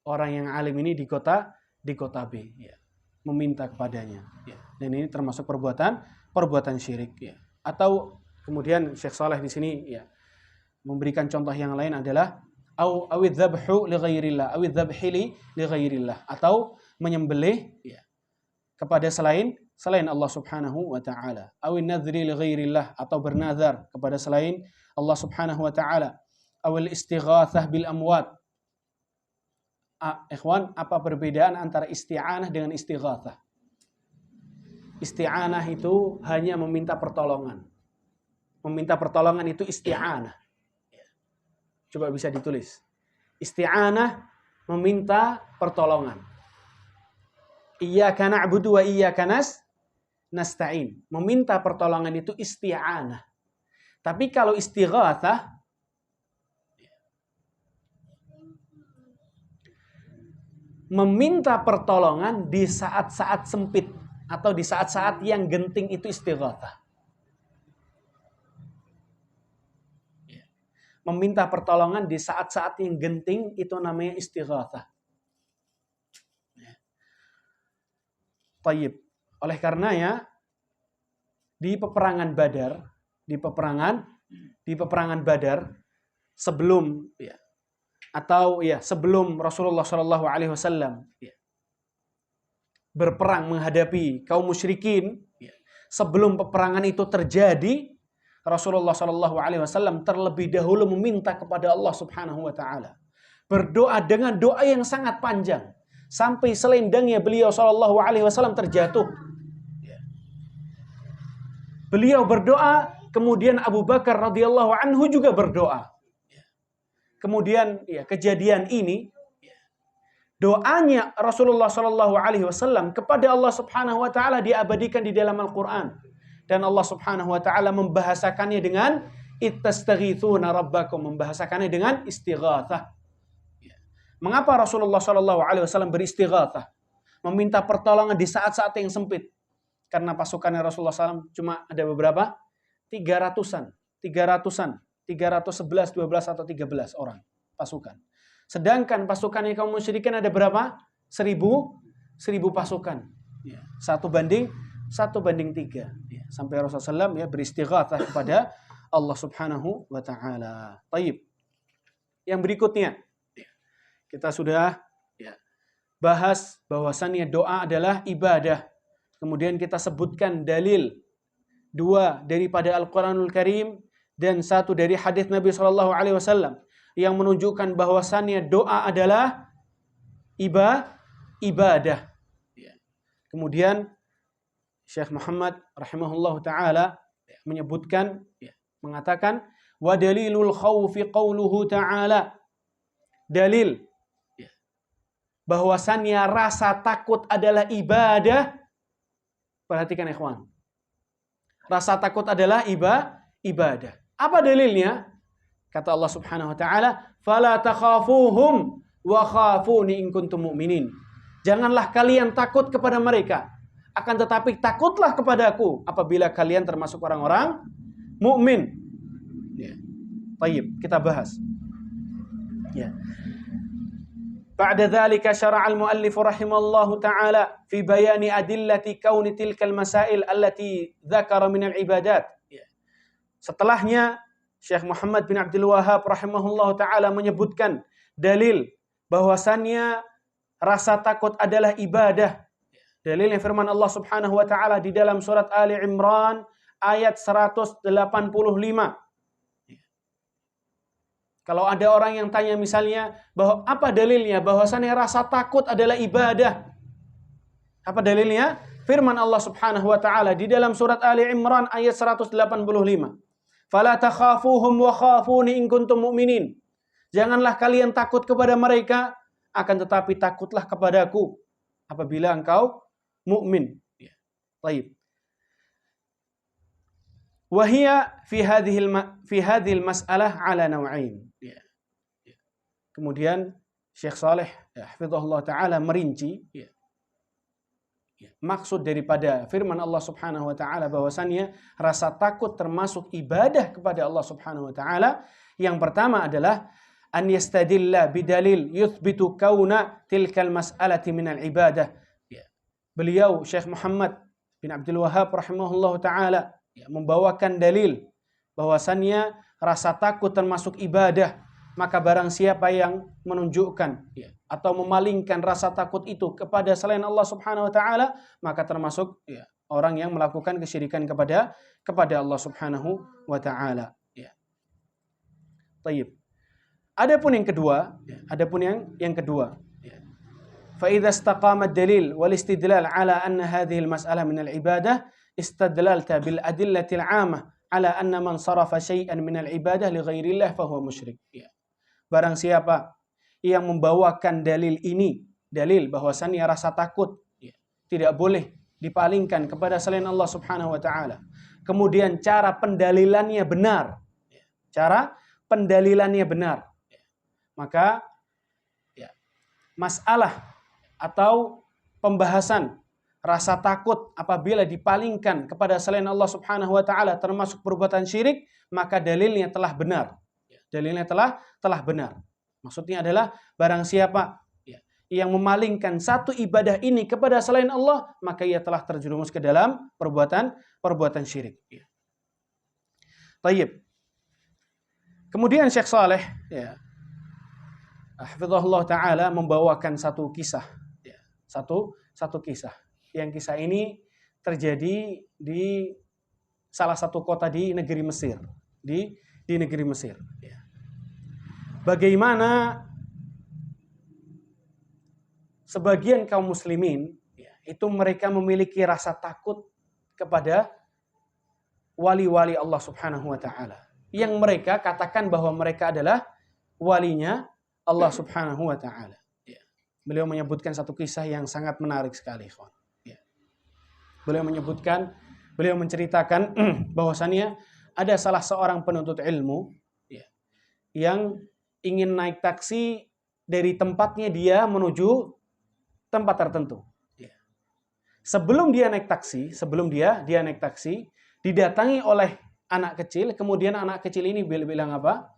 orang yang alim ini di kota B, ya, meminta kepadanya. Ya. Dan ini termasuk perbuatan syirik. Ya. Atau kemudian Syekh Saleh di sini ya memberikan contoh yang lain adalah awid dzabhu li ghairillah, awid dzabhi li ghairillah, atau menyembelih ya, kepada selain Allah Subhanahu wa taala, awin nadhri li ghairillah, atau bernazar kepada selain Allah Subhanahu wa taala, awil istighatsah bil amwat. Ikhwan, apa perbedaan antara isti'anah dengan istighatsah? Isti'anah itu hanya meminta pertolongan. Meminta pertolongan itu isti'anah. Coba bisa ditulis. Isti'anah, meminta pertolongan. Iyyaka na'budu wa iyyaka nasta'in. Meminta pertolongan itu isti'anah. Tapi kalau istighatsah, meminta pertolongan di saat-saat sempit atau di saat-saat yang genting, itu istighatsah. meminta pertolongan di saat-saat yang genting itu namanya istighatsah. Tayyib. Oleh karenanya di peperangan Badar sebelum sebelum Rasulullah Shallallahu Alaihi Wasallam berperang menghadapi kaum musyrikin, sebelum peperangan itu terjadi, Rasulullah Shallallahu Alaihi Wasallam terlebih dahulu meminta kepada Allah Subhanahu Wa Taala, berdoa dengan doa yang sangat panjang sampai selendangnya beliau Shallallahu Alaihi Wasallam terjatuh. Beliau berdoa, kemudian Abu Bakar radhiyallahu anhu juga berdoa. Kemudian kejadian ini, doanya Rasulullah Shallallahu Alaihi Wasallam kepada Allah Subhanahu Wa Taala diabadikan di dalam Al-Quran, dan Allah Subhanahu Wa Taala membahasakannya dengan ittastaghitsuna rabbakum, membahasakannya dengan istighatsah. Mengapa Rasulullah Shallallahu Alaihi Wasallam beristighatsah, meminta pertolongan di saat-saat yang sempit? Karena pasukannya Rasulullah SAW cuma ada beberapa? 300-an, 311, 12 atau 13 orang pasukan. Sedangkan pasukannya kaum musyrikin ada berapa? 1000 pasukan. Satu banding 3. Sampai Rasulullah SAW beristighatsah kepada Allah Subhanahu Wa Taala. Taib. Yang berikutnya, kita sudah bahas bahwasannya doa adalah ibadah. Kemudian kita sebutkan dalil 2 daripada Al-Quranul Karim dan 1 dari hadis Nabi Shallallahu Alaihi Wasallam yang menunjukkan bahwasannya doa adalah ibadah. Kemudian Syekh Muhammad rahimahullah taala menyebutkan, mengatakan, wa dalilul khawfi qauluhu ta'ala, dalil bahwasannya rasa takut adalah ibadah. Perhatikan ikhwan. Rasa takut adalah ibadah. Apa dalilnya? Kata Allah Subhanahu Wa Taala, "Fala takhafuhum wa khafuni in kuntum mu'minin." Janganlah kalian takut kepada mereka, akan tetapi takutlah kepadaku apabila kalian termasuk orang-orang mukmin. Baik, kita bahas. Ba'da dzalika syara'a al-muallif rahimallahu ta'ala fi bayani adillati kauni tilkal masail allati dzakara min al-ibadat. Setelahnya Syekh Muhammad bin Abdul Wahhab rahimahullahu ta'ala menyebutkan dalil bahwasannya rasa takut adalah ibadah. Dalilnya firman Allah Subhanahu wa ta'ala di dalam surat Ali Imran ayat 185. Kalau ada orang yang tanya misalnya bahwa apa dalilnya bahwasannya rasa takut adalah ibadah? Apa dalilnya? Firman Allah Subhanahu wa taala di dalam surat Ali Imran ayat 185. Fala takhafuhum wa khafuni in kuntum mu'minin. Janganlah kalian takut kepada mereka, akan tetapi takutlah kepadaku apabila engkau mukmin. Baik. Wahia fi hadhil mas'alah ala naw'ain. Kemudian Syekh Saleh hafizahullah taala merinci maksud daripada firman Allah Subhanahu wa taala bahwasannya rasa takut termasuk ibadah kepada Allah Subhanahu wa taala. Yang pertama adalah an yastadilla bidalil yuthbitu kauna tilkal mas'alati minal ibadah. Beliau Syekh Muhammad bin Abdul Wahhab rahimahullah taala membawakan dalil bahwasannya rasa takut termasuk ibadah, maka barang siapa yang menunjukkan atau memalingkan rasa takut itu kepada selain Allah Subhanahu wa taala, maka termasuk orang yang melakukan kesyirikan kepada Allah Subhanahu wa taala. Baik. Adapun yang kedua, fa idza istaqama ad-dalil wal istidlal ala anna hadhihi al-mas'alah min al-ibadah istadlalta bil adillati al-'amah ala anna man sarafa syai'an min al-ibadah li ghairillah fa huwa musyrik. Barang siapa yang membawakan dalil ini, dalil bahwasannya rasa takut tidak boleh dipalingkan kepada selain Allah Subhanahu wa taala. Kemudian cara pendalilannya benar. Maka masalah atau pembahasan rasa takut apabila dipalingkan kepada selain Allah Subhanahu wa taala termasuk perbuatan syirik, maka dalilnya telah benar. Dalilnya telah benar. Maksudnya adalah barang siapa yang memalingkan satu ibadah ini kepada selain Allah, maka ia telah terjerumus ke dalam perbuatan syirik. Tayyib. Kemudian Syekh Saleh, hafizahullah taala, membawakan satu kisah, satu kisah. Yang kisah ini terjadi di salah satu kota di negeri Mesir, di negeri Mesir. Bagaimana sebagian kaum muslimin itu mereka memiliki rasa takut kepada wali-wali Allah Subhanahu wa taala, yang mereka katakan bahwa mereka adalah walinya Allah Subhanahu wa taala. Beliau menyebutkan satu kisah yang sangat menarik sekali, ikhwan. Beliau menceritakan bahwasannya ada salah seorang penuntut ilmu yang ingin naik taksi dari tempatnya dia menuju tempat tertentu. Sebelum dia naik taksi, didatangi oleh anak kecil. Kemudian anak kecil ini bilang apa?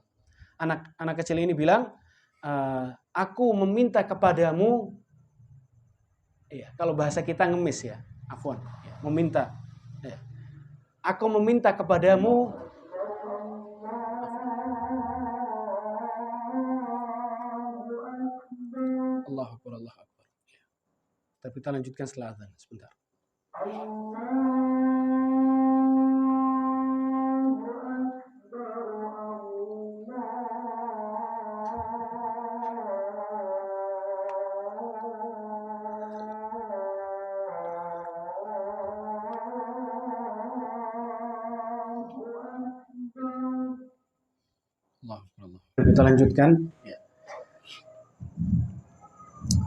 Anak kecil ini bilang, aku meminta kepadamu. Kalau bahasa kita ngemis ya, afwan, meminta. Aku meminta kepadamu. Allahu Akbar, Allahu Akbar. Tapi kita lanjutkan setelah azan sebentar. Kita lanjutkan.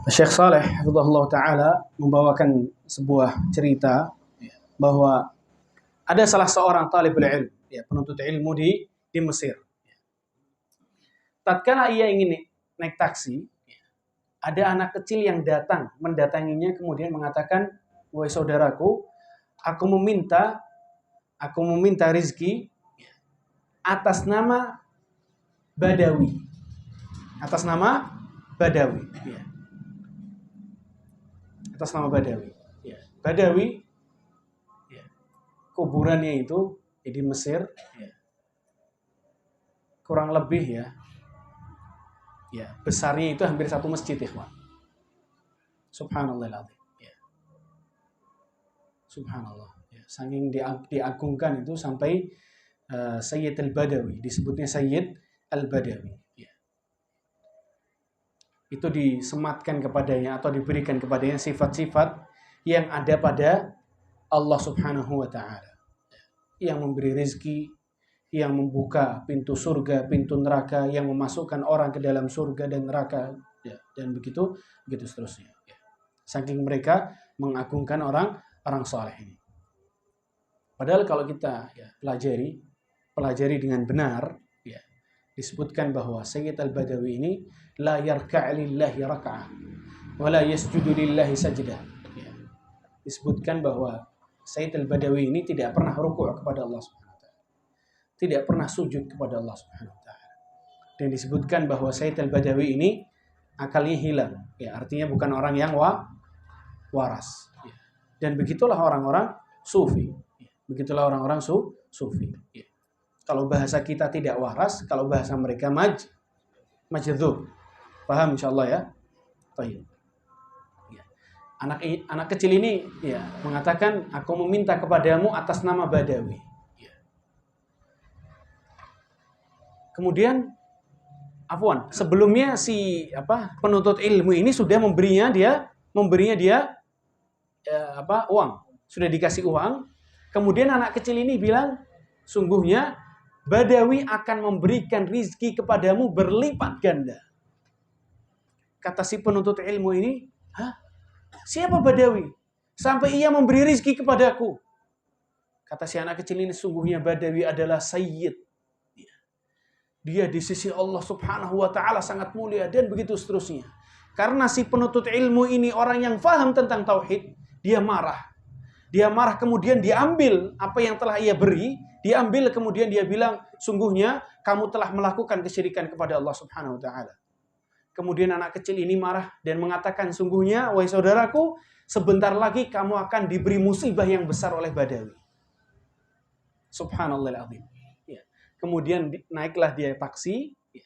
Syekh Saleh hafizahullah taala membawakan sebuah cerita bahwa ada salah seorang talibul ilm, penuntut ilmu di Mesir. Tatkala ia ingin naik taksi, ada anak kecil yang mendatanginya kemudian mengatakan, "Wahai saudaraku, aku meminta rizki atas nama Badawi." Atas nama Badawi. Atas nama Badawi. Badawi, kuburannya itu di Mesir, kurang lebih besarnya itu hampir satu masjid, ikhwan. Subhanallah. Subhanallah. Saking diagungkan itu sampai Sayyid Al-Badawi, disebutnya Sayyid Al-Badawi. Itu disematkan kepadanya atau diberikan kepadanya sifat-sifat yang ada pada Allah Subhanahu wa taala. Yang memberi rezeki, yang membuka pintu surga, pintu neraka, yang memasukkan orang ke dalam surga dan neraka, dan begitu seterusnya. Saking mereka mengagungkan orang saleh ini. Padahal kalau kita pelajari dengan benar, disebutkan bahwa Sayyid Al-Badawi ini la yarka' lillahi raka'ah wa la yasjudu lillahi sajdah. Disebutkan bahwa Sayyid Al-Badawi ini tidak pernah rukuk kepada Allah Subhanahu wa taala. Tidak pernah sujud kepada Allah Subhanahu wa taala. Dan disebutkan bahwa Sayyid Al-Badawi ini akalnya hilang. Artinya bukan orang yang waras. Dan begitulah orang-orang sufi. Begitulah orang-orang sufi. Kalau bahasa kita tidak waras, kalau bahasa mereka majdzub. Paham insyaallah ya? Baik. Anak kecil ini mengatakan, aku meminta kepadamu atas nama Badawi. Kemudian sebelumnya si penuntut ilmu ini sudah memberinya dia uang, sudah dikasih uang. Kemudian anak kecil ini bilang, sungguhnya Badawi akan memberikan rizki kepadamu berlipat ganda. Kata si penuntut ilmu ini, siapa Badawi? Sampai ia memberi rizki kepadaku. Kata si anak kecil ini, sungguhnya Badawi adalah sayyid. Dia di sisi Allah Subhanahu wa taala sangat mulia, dan begitu seterusnya. Karena si penuntut ilmu ini orang yang faham tentang tauhid, dia marah. Dia marah kemudian diambil apa yang telah ia beri, Diambil kemudian dia bilang, sungguhnya kamu telah melakukan kesyirikan kepada Allah Subhanahu wa taala. Kemudian anak kecil ini marah dan mengatakan, sungguhnya wahai saudaraku, sebentar lagi kamu akan diberi musibah yang besar oleh Badawi. Subhanallahil azim. Ya. Kemudian naiklah dia taksi. Ya.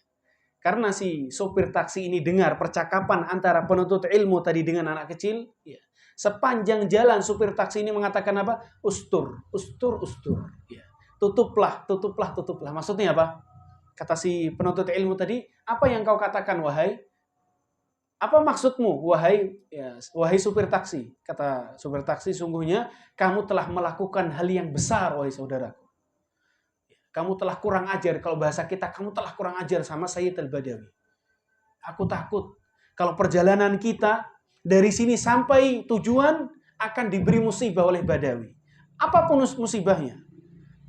Karena si sopir taksi ini dengar percakapan antara penuntut ilmu tadi dengan anak kecil. Ya. Sepanjang jalan supir taksi ini mengatakan apa? Ustur, ustur, ustur. Ya. Tutuplah, tutuplah, tutuplah. Maksudnya apa? Kata si penuntut ilmu tadi, apa yang kau katakan wahai? Apa maksudmu wahai supir taksi? Kata supir taksi, sungguhnya kamu telah melakukan hal yang besar wahai saudaraku. Kamu telah kurang ajar, kalau bahasa kita kamu telah kurang ajar sama Sayyid Al-Badawi. Aku takut kalau perjalanan kita dari sini sampai tujuan akan diberi musibah oleh Badawi. Apapun musibahnya.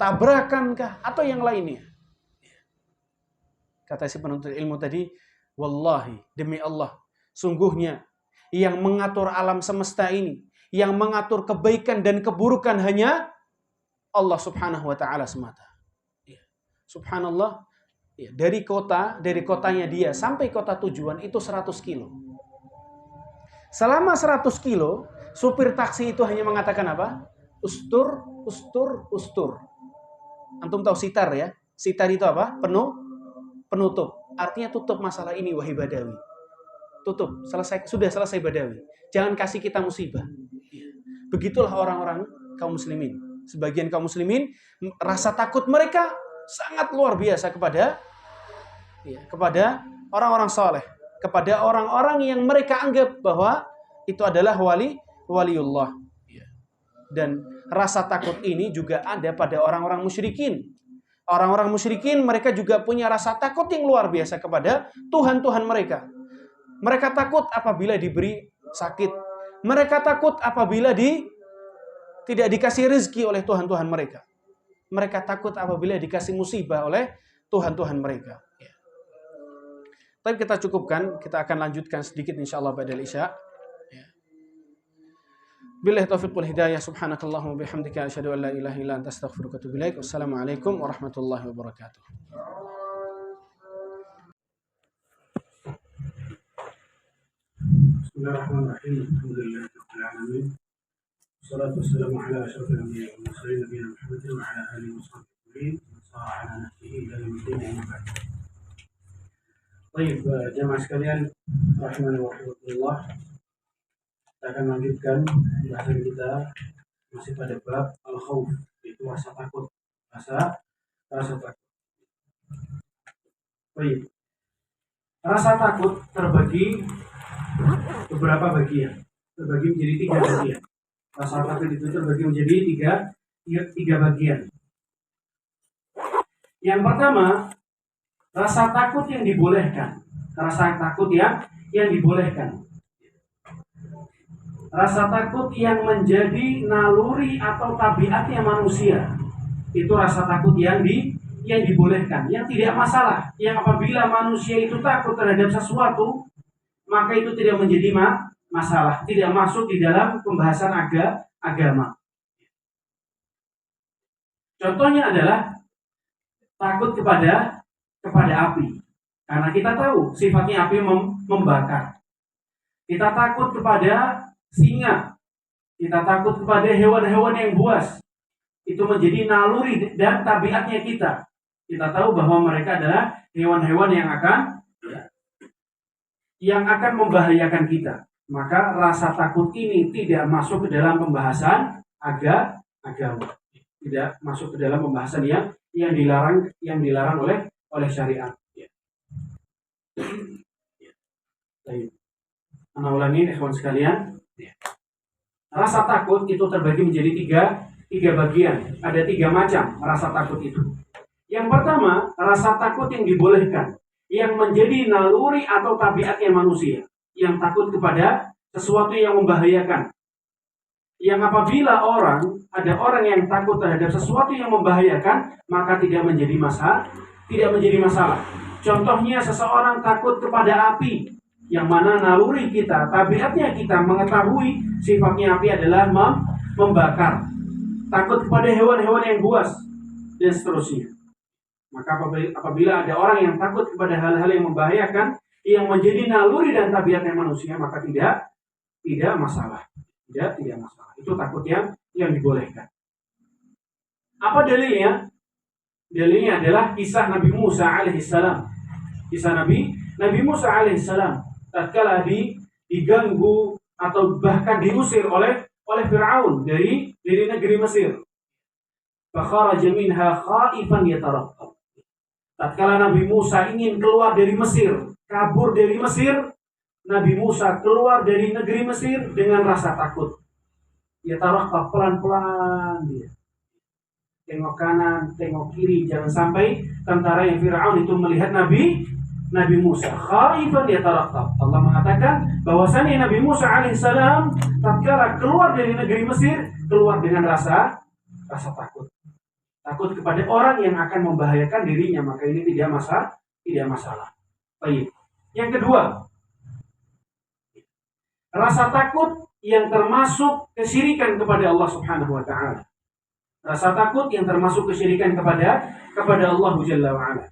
Tabrakankah atau yang lainnya. Kata si penuntut ilmu tadi, wallahi, demi Allah, sungguhnya yang mengatur alam semesta ini, yang mengatur kebaikan dan keburukan hanya Allah Subhanahu wa taala semata. Ya. Subhanallah, ya, dari kotanya dia sampai kota tujuan itu 100 kilo. Selama 100 kilo, supir taksi itu hanya mengatakan apa? Ustur, ustur, ustur. Antum tahu sitar ya? Sitar itu apa? Penutup. Artinya tutup masalah ini wahai Badawi. Tutup, sudah selesai Badawi. Jangan kasih kita musibah. Begitulah orang-orang kaum muslimin. Sebagian kaum muslimin, rasa takut mereka sangat luar biasa kepada orang-orang saleh, kepada orang-orang yang mereka anggap bahwa itu adalah waliullah. Dan rasa takut ini juga ada pada orang-orang musyrikin. Orang-orang musyrikin mereka juga punya rasa takut yang luar biasa kepada Tuhan-Tuhan mereka. Mereka takut apabila diberi sakit. Mereka takut apabila tidak dikasih rezeki oleh Tuhan-Tuhan mereka. Mereka takut apabila dikasih musibah oleh Tuhan-Tuhan mereka. Ya. Tapi kita cukupkan, kita akan lanjutkan sedikit insyaallah ba'dal isya. Ya. Billahi taufiq wal hidayah, subhanakallahumma bihamdika asyhadu an la ilaha illa anta astaghfiruka wa atubu ilaik. Wassalamualaikum warahmatullahi wabarakatuh. Bismillahirrahmanirrahim. Alhamdulillahirabbil alamin. Wassalatu wassalamu ala asyrafil anbiya'i wal mursalin nabiyina Muhammadin wa ala alihi washabbihi wa ala nahjihi ila yaumil din. Baik, jemaah sekalian rahimani wa rahimakumullah. Kita akan lanjutkan bahasan kita masih pada bab al-khauf, yaitu rasa takut. Rasa takut. Baik. Rasa takut terbagi beberapa bagian. Terbagi menjadi 3 bagian. Rasa takut itu terbagi menjadi tiga bagian. Yang pertama, rasa takut yang dibolehkan. Rasa takut yang dibolehkan. Rasa takut yang menjadi naluri atau tabiatnya manusia. Itu rasa takut yang dibolehkan, yang tidak masalah. Yang apabila manusia itu takut terhadap sesuatu, maka itu tidak menjadi masalah, tidak masuk di dalam pembahasan agama. Contohnya adalah takut kepada api. Karena kita tahu sifatnya api membakar. Kita takut kepada singa. Kita takut kepada hewan-hewan yang buas. Itu menjadi naluri dan tabiatnya kita. Kita tahu bahwa mereka adalah hewan-hewan yang akan membahayakan kita. Maka rasa takut ini tidak masuk ke dalam pembahasan agama. Tidak masuk ke dalam pembahasan yang dilarang oleh syariat. Baik. Ana ulangi ikhwan sekalian. Rasa takut itu terbagi menjadi tiga bagian. Ada 3 macam rasa takut itu. Yang pertama, rasa takut yang dibolehkan, yang menjadi naluri atau tabiatnya manusia, yang takut kepada sesuatu yang membahayakan. Yang apabila ada orang yang takut terhadap sesuatu yang membahayakan, maka tidak menjadi masalah. Contohnya seseorang takut kepada api, yang mana naluri kita, tabiatnya kita mengetahui sifatnya api adalah membakar. Takut kepada hewan-hewan yang buas. dan seterusnya. Maka apabila ada orang yang takut kepada hal-hal yang membahayakan, yang menjadi naluri dan tabiatnya manusia, maka tidak masalah. Tidak masalah. Itu takut yang dibolehkan. Apa dalilnya? Dalilnya adalah kisah Nabi Musa alaihissalam. Kisah Nabi Musa alaihissalam tatkala diganggu atau bahkan diusir oleh Fir'aun dari negeri Mesir. Fakharaja minha khaifan yataraqqab. Tatkala Nabi Musa ingin keluar dari Mesir, kabur dari Mesir, Nabi Musa keluar dari negeri Mesir dengan rasa takut. Yataraqqab, pelan-pelan dia. Tengok kanan, tengok kiri, jangan sampai tentara yang Fir'aun itu melihat Nabi Musa. Khaifan yataraqqab. Allah mengatakan bahwasanya Nabi Musa alaihissalam tatkala keluar dari negeri Mesir, keluar dengan rasa takut. Takut kepada orang yang akan membahayakan dirinya, maka ini tidak masalah. Baik. Yang kedua, rasa takut yang termasuk kesyirikan kepada Allah Subhanahu wa taala. Rasa takut yang termasuk kesyirikan kepada Allah Jalla wa ala.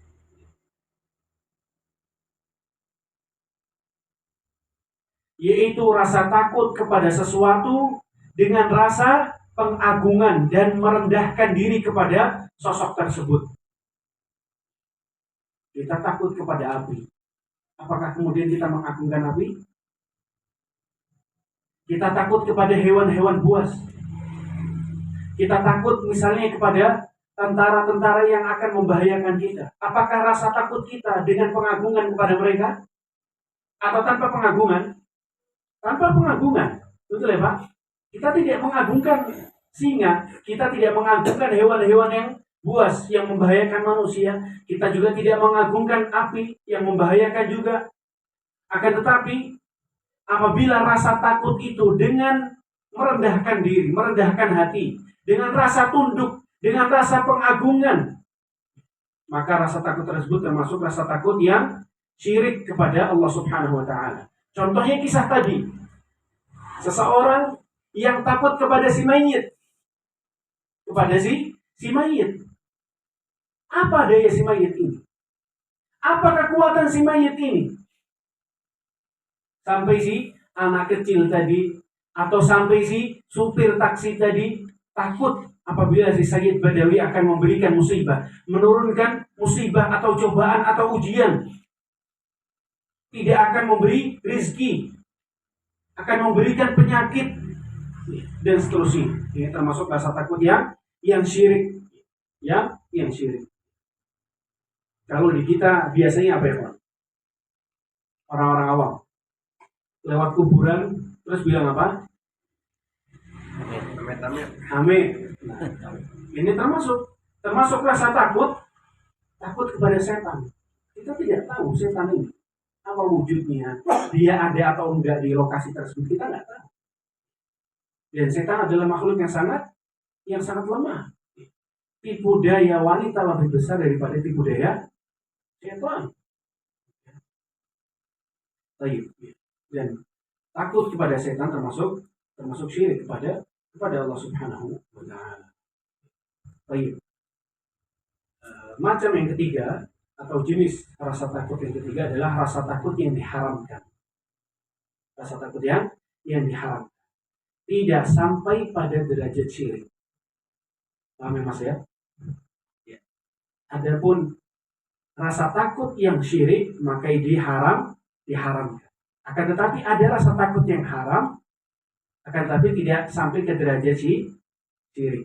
Yaitu rasa takut kepada sesuatu dengan rasa pengagungan dan merendahkan diri kepada sosok tersebut. Kita takut kepada api. Apakah kemudian kita mengagungkan api? Kita takut kepada hewan-hewan buas. Kita takut misalnya kepada tentara-tentara yang akan membahayakan kita. Apakah rasa takut kita dengan pengagungan kepada mereka? Atau tanpa pengagungan? Tanpa pengagungan. Betul ya Pak? Kita tidak mengagungkan singa, kita tidak mengagungkan hewan-hewan yang buas yang membahayakan manusia, kita juga tidak mengagungkan api yang membahayakan juga. Akan tetapi apabila rasa takut itu dengan merendahkan diri, merendahkan hati, dengan rasa tunduk, dengan rasa pengagungan, maka rasa takut tersebut termasuk rasa takut yang syirik kepada Allah Subhanahu wa taala. Contohnya kisah tadi. Seseorang yang takut kepada si mayit. Kepada si mayit. Apa daya si mayit ini? Apa kekuatan si mayit ini? Sampai si anak kecil tadi, atau sampai si supir taksi tadi takut apabila si Sayyid Badawi akan memberikan musibah, menurunkan musibah atau cobaan atau ujian. Tidak akan memberi rizki, akan memberikan penyakit, dan seterusnya. Ini termasuk rasa takut yang syirik, yang syirik. Kalau di kita biasanya apa ya Pak? Orang-orang awam lewat kuburan terus bilang apa? Amin. Nah, ini termasuk rasa takut kepada setan. Kita tidak tahu setan ini apa wujudnya, dia ada atau enggak di lokasi tersebut, kita nggak tahu. Dan setan adalah makhluk yang sangat lemah. Tipu daya wanita lebih besar daripada tipu daya setan. Dan takut kepada setan termasuk syirik kepada Allah Subhanahu wa taala. Baik. Macam yang ketiga atau jenis rasa takut yang ketiga adalah rasa takut yang diharamkan. Rasa takut yang diharamkan. Tidak sampai pada derajat syirik. Paham ya Mas ya? Adapun rasa takut yang syirik maka diharamkan. Akan tetapi ada rasa takut yang haram, akan tetapi tidak sampai ke derajat syirik.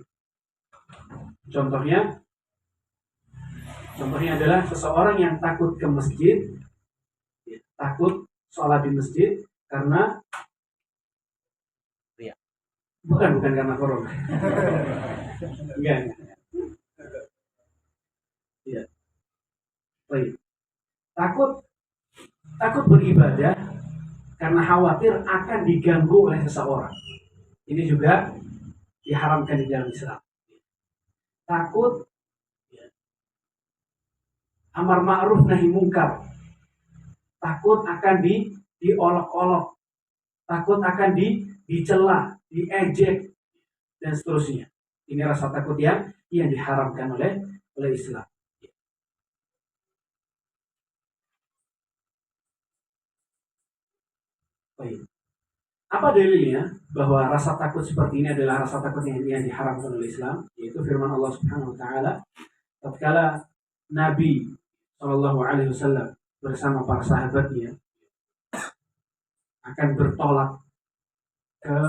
Contohnya adalah seseorang yang takut ke masjid, takut sholat di masjid karena bukan karena corona. Enggak. Ya. Baik. Takut beribadah karena khawatir akan diganggu oleh seseorang. Ini juga diharamkan di dalam Islam. Takut amar ma'ruf nahi mungkar. Takut akan diolok-olok. Takut akan dicela, diejek, dan seterusnya. Ini rasa takut yang diharamkan oleh oleh Islam. Baik. Apa dalilnya bahwa rasa takut seperti ini adalah rasa takut yang diharamkan oleh Islam? Yaitu firman Allah Subhanahu wa taala tatkala Nabi Shallallahu alaihi wasallam bersama para sahabatnya akan bertolak ke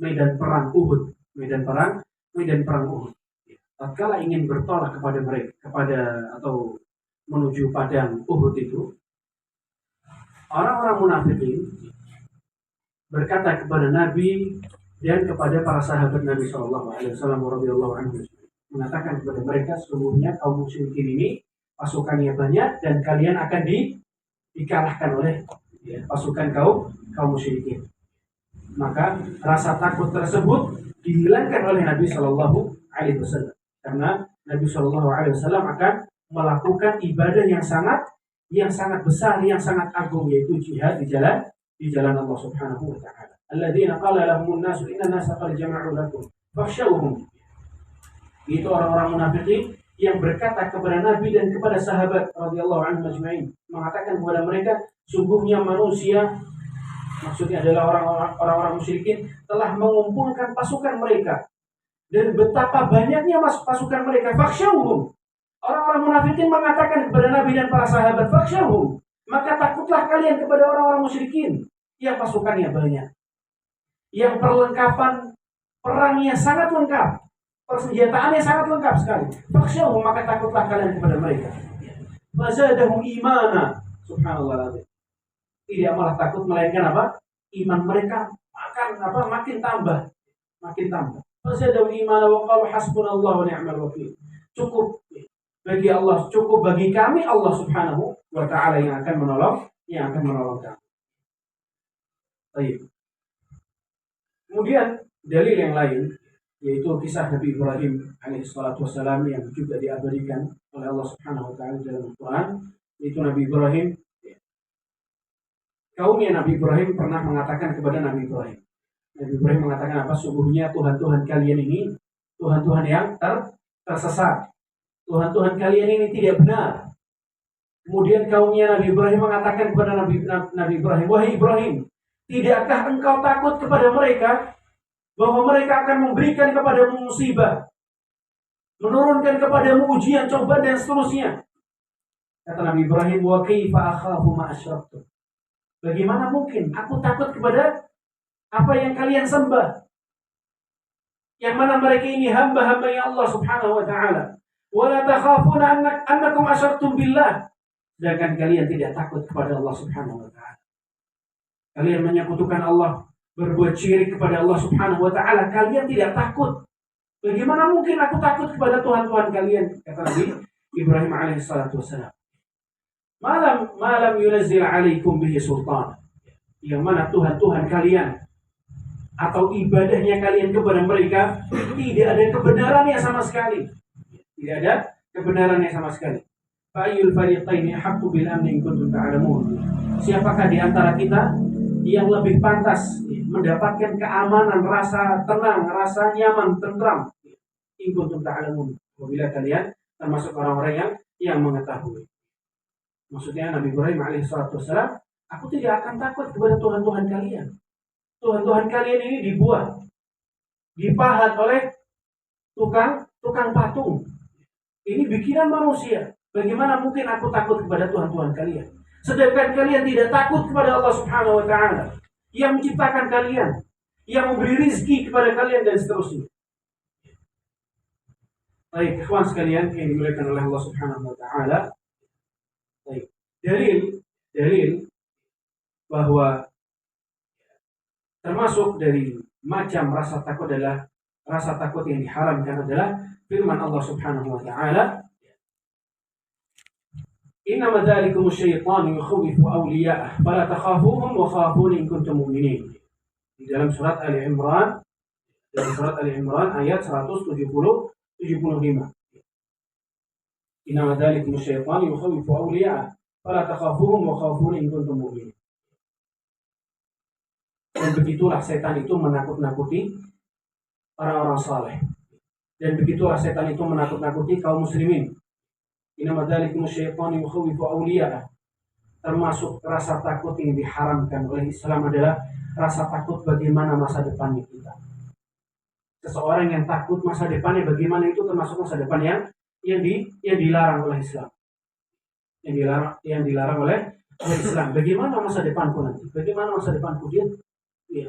medan perang Uhud. Medan perang Uhud. Tatkala ingin bertolak atau menuju padang Uhud itu, orang-orang munafikin berkata kepada Nabi dan kepada para sahabat Nabi Shallallahu Alaihi Wasallam radhiyallahu anhu, mengatakan kepada mereka, sesungguhnya kaum musyrikin ini pasukannya banyak dan kalian akan dikalahkan oleh pasukan kaum musyrikin. Maka rasa takut tersebut dihilangkan oleh Nabi Shallallahu Alaihi Wasallam, karena Nabi Shallallahu Alaihi Wasallam akan melakukan ibadah yang sangat besar, yang sangat agung, yaitu jihad di jalan Allah Subhanahu wa taala. Alladzina qala lahumun nasu inna nasa qad jama'u lakum fakhshawhum. Itu orang-orang munafikin yang berkata kepada Nabi dan kepada sahabat radhiyallahu anhum ajma'in, mengatakan kepada mereka, sungguhnya manusia, maksudnya adalah orang-orang musyrikin, telah mengumpulkan pasukan mereka dan betapa banyaknya pasukan mereka. Fakhshawhum. Orang-orang munafikin mengatakan kepada Nabi dan para sahabat, fakhshawhum, maka takutlah kalian kepada orang-orang musyrikin yang pasukannya banyak, yang perlengkapan perangnya sangat lengkap, persenjataannya sangat lengkap sekali. Fakhshawhum, maka takutlah kalian kepada mereka. Fazadahum imana. Subhanallah. Tidak malah takut, melainkan apa? Iman mereka makin tambah. Fazadahum imana wa qalu hasbunallahu wa ni'mal wakil. Cukup bagi kami Allah Subhanahu wa taala yang akan menolong kami. Baik. Kemudian dalil yang lain, yaitu kisah Nabi Ibrahim alaihissalatu wassalam yang juga diabadikan oleh Allah Subhanahu wa taala dalam Al-Qur'an. Yaitu Nabi Ibrahim, kaumnya Nabi Ibrahim pernah mengatakan kepada Nabi Ibrahim. Nabi Ibrahim mengatakan apa? Sungguhnya Tuhan-Tuhan kalian ini Tuhan-Tuhan yang tersesat. Tuhan-Tuhan kalian ini tidak benar. Kemudian kaumnya Nabi Ibrahim mengatakan kepada Nabi Ibrahim, wahai Ibrahim, tidakkah engkau takut kepada mereka bahwa mereka akan memberikan kepadamu musibah, menurunkan kepadamu ujian, cobaan dan seterusnya? Kata Nabi Ibrahim, wa kaifa akhafu ma asyraktum. Bagaimana mungkin aku takut kepada apa yang kalian sembah, yang mana mereka ini hamba-hamba yang Allah Subhanahu wa taala. Wa la takhafuna annakum asyraktum billah. Sedangkan kalian tidak takut kepada Allah Subhanahu wa taala. Kalian menyekutukan Allah, berbuat syirik kepada Allah Subhanahu wa taala, kalian tidak takut. Bagaimana mungkin aku takut kepada Tuhan-Tuhan kalian? Kata Nabi Ibrahim alaihissalatu wassalam. Malam yunazzil alaikum bihi sultan. Yang mana Tuhan-Tuhan kalian atau ibadahnya kalian kepada mereka tidak ada kebenarannya sama sekali. Tidak ada kebenarannya sama sekali. Fa'ayyul fariqaini haqqu bil amni in kuntum ta'lamun. Siapakah di antara kita yang lebih pantas mendapatkan keamanan, rasa tenang, rasa nyaman, tentram? In kuntum ta'lamun. Apabila kalian termasuk orang-orang yang mengetahui. Maksudnya Nabi Ibrahim alaihissalatu wassalam, aku tidak akan takut kepada Tuhan-Tuhan kalian. Tuhan-Tuhan kalian ini dipahat oleh tukang patung. Ini bikinan manusia. Bagaimana mungkin aku takut kepada Tuhan-Tuhan kalian? Sedangkan kalian tidak takut kepada Allah Subhanahu wa taala yang menciptakan kalian, yang memberi rizki kepada kalian dan seterusnya. Baik, ikhwan sekalian yang dimuliakan oleh Allah Subhanahu wa taala. Baik. Dalil bahwa termasuk dari macam rasa takut adalah rasa takut yang diharamkan adalah firman Allah Subhanahu wa taala, "Innama dzalikum asy-syaitanu yukhawifu awliya'ah fala takhafuhum wa khafuni in kuntum mu'minin." Di dalam surat Ali Imran, ayat 175. Innama dzalikum asy-syaitanu yukhawifu awliya'ah fala takhafuhum wa khafuni in kuntum mu'minin. Dan begitulah setan itu menakut-nakuti orang-orang saleh. Dan begitulah setan itu menakut-nakuti kaum muslimin Innama dzalikum syaitanu yukhawifu awliya'ah. Termasuk rasa takut yang diharamkan oleh Islam adalah rasa takut bagaimana masa depannya kita. Seseorang yang takut masa depannya bagaimana itu termasuk masa depan yang dilarang oleh Islam. Yang dilarang oleh Islam. Bagaimana masa depanku nanti? Bagaimana masa depanku dia? Ya,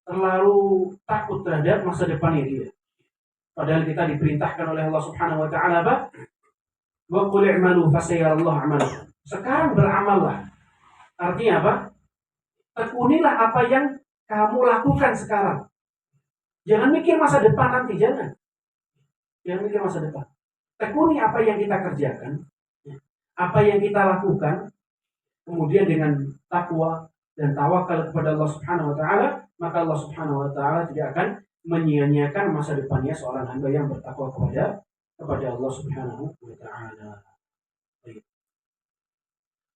terlalu takut terhadap masa depannya dia. Padahal kita diperintahkan oleh Allah Subhanahu wa taala apa? Wa qul i'malu fasayarallahu 'amalakum. Sekarang beramallah. Artinya apa? Tekunilah apa yang kamu lakukan sekarang. Jangan mikir masa depan nanti, jangan. Jangan mikir masa depan. Tekuni apa yang kita kerjakan, apa yang kita lakukan, kemudian dengan takwa dan tawakal kepada Allah Subhanahu wa taala, maka Allah Subhanahu wa taala tidak akan menyia-nyiakan masa depannya seorang hamba yang bertakwa kepada Allah Subhanahu wa taala.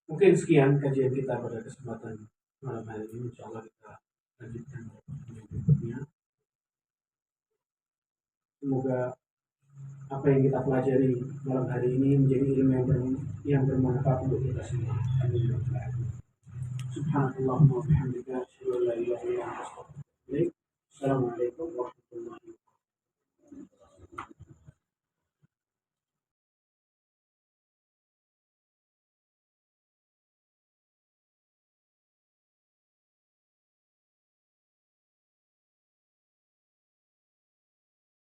Mungkin sekian kajian kita pada kesempatan malam hari ini. Insyaallah kita lanjutkan pertemuan berikutnya. Semoga apa yang kita pelajari malam hari ini menjadi ilmu yang bermanfaat untuk kita semua. Amin. Subhanallahumma wa bihamdika asyhadu an la ilaha illa anta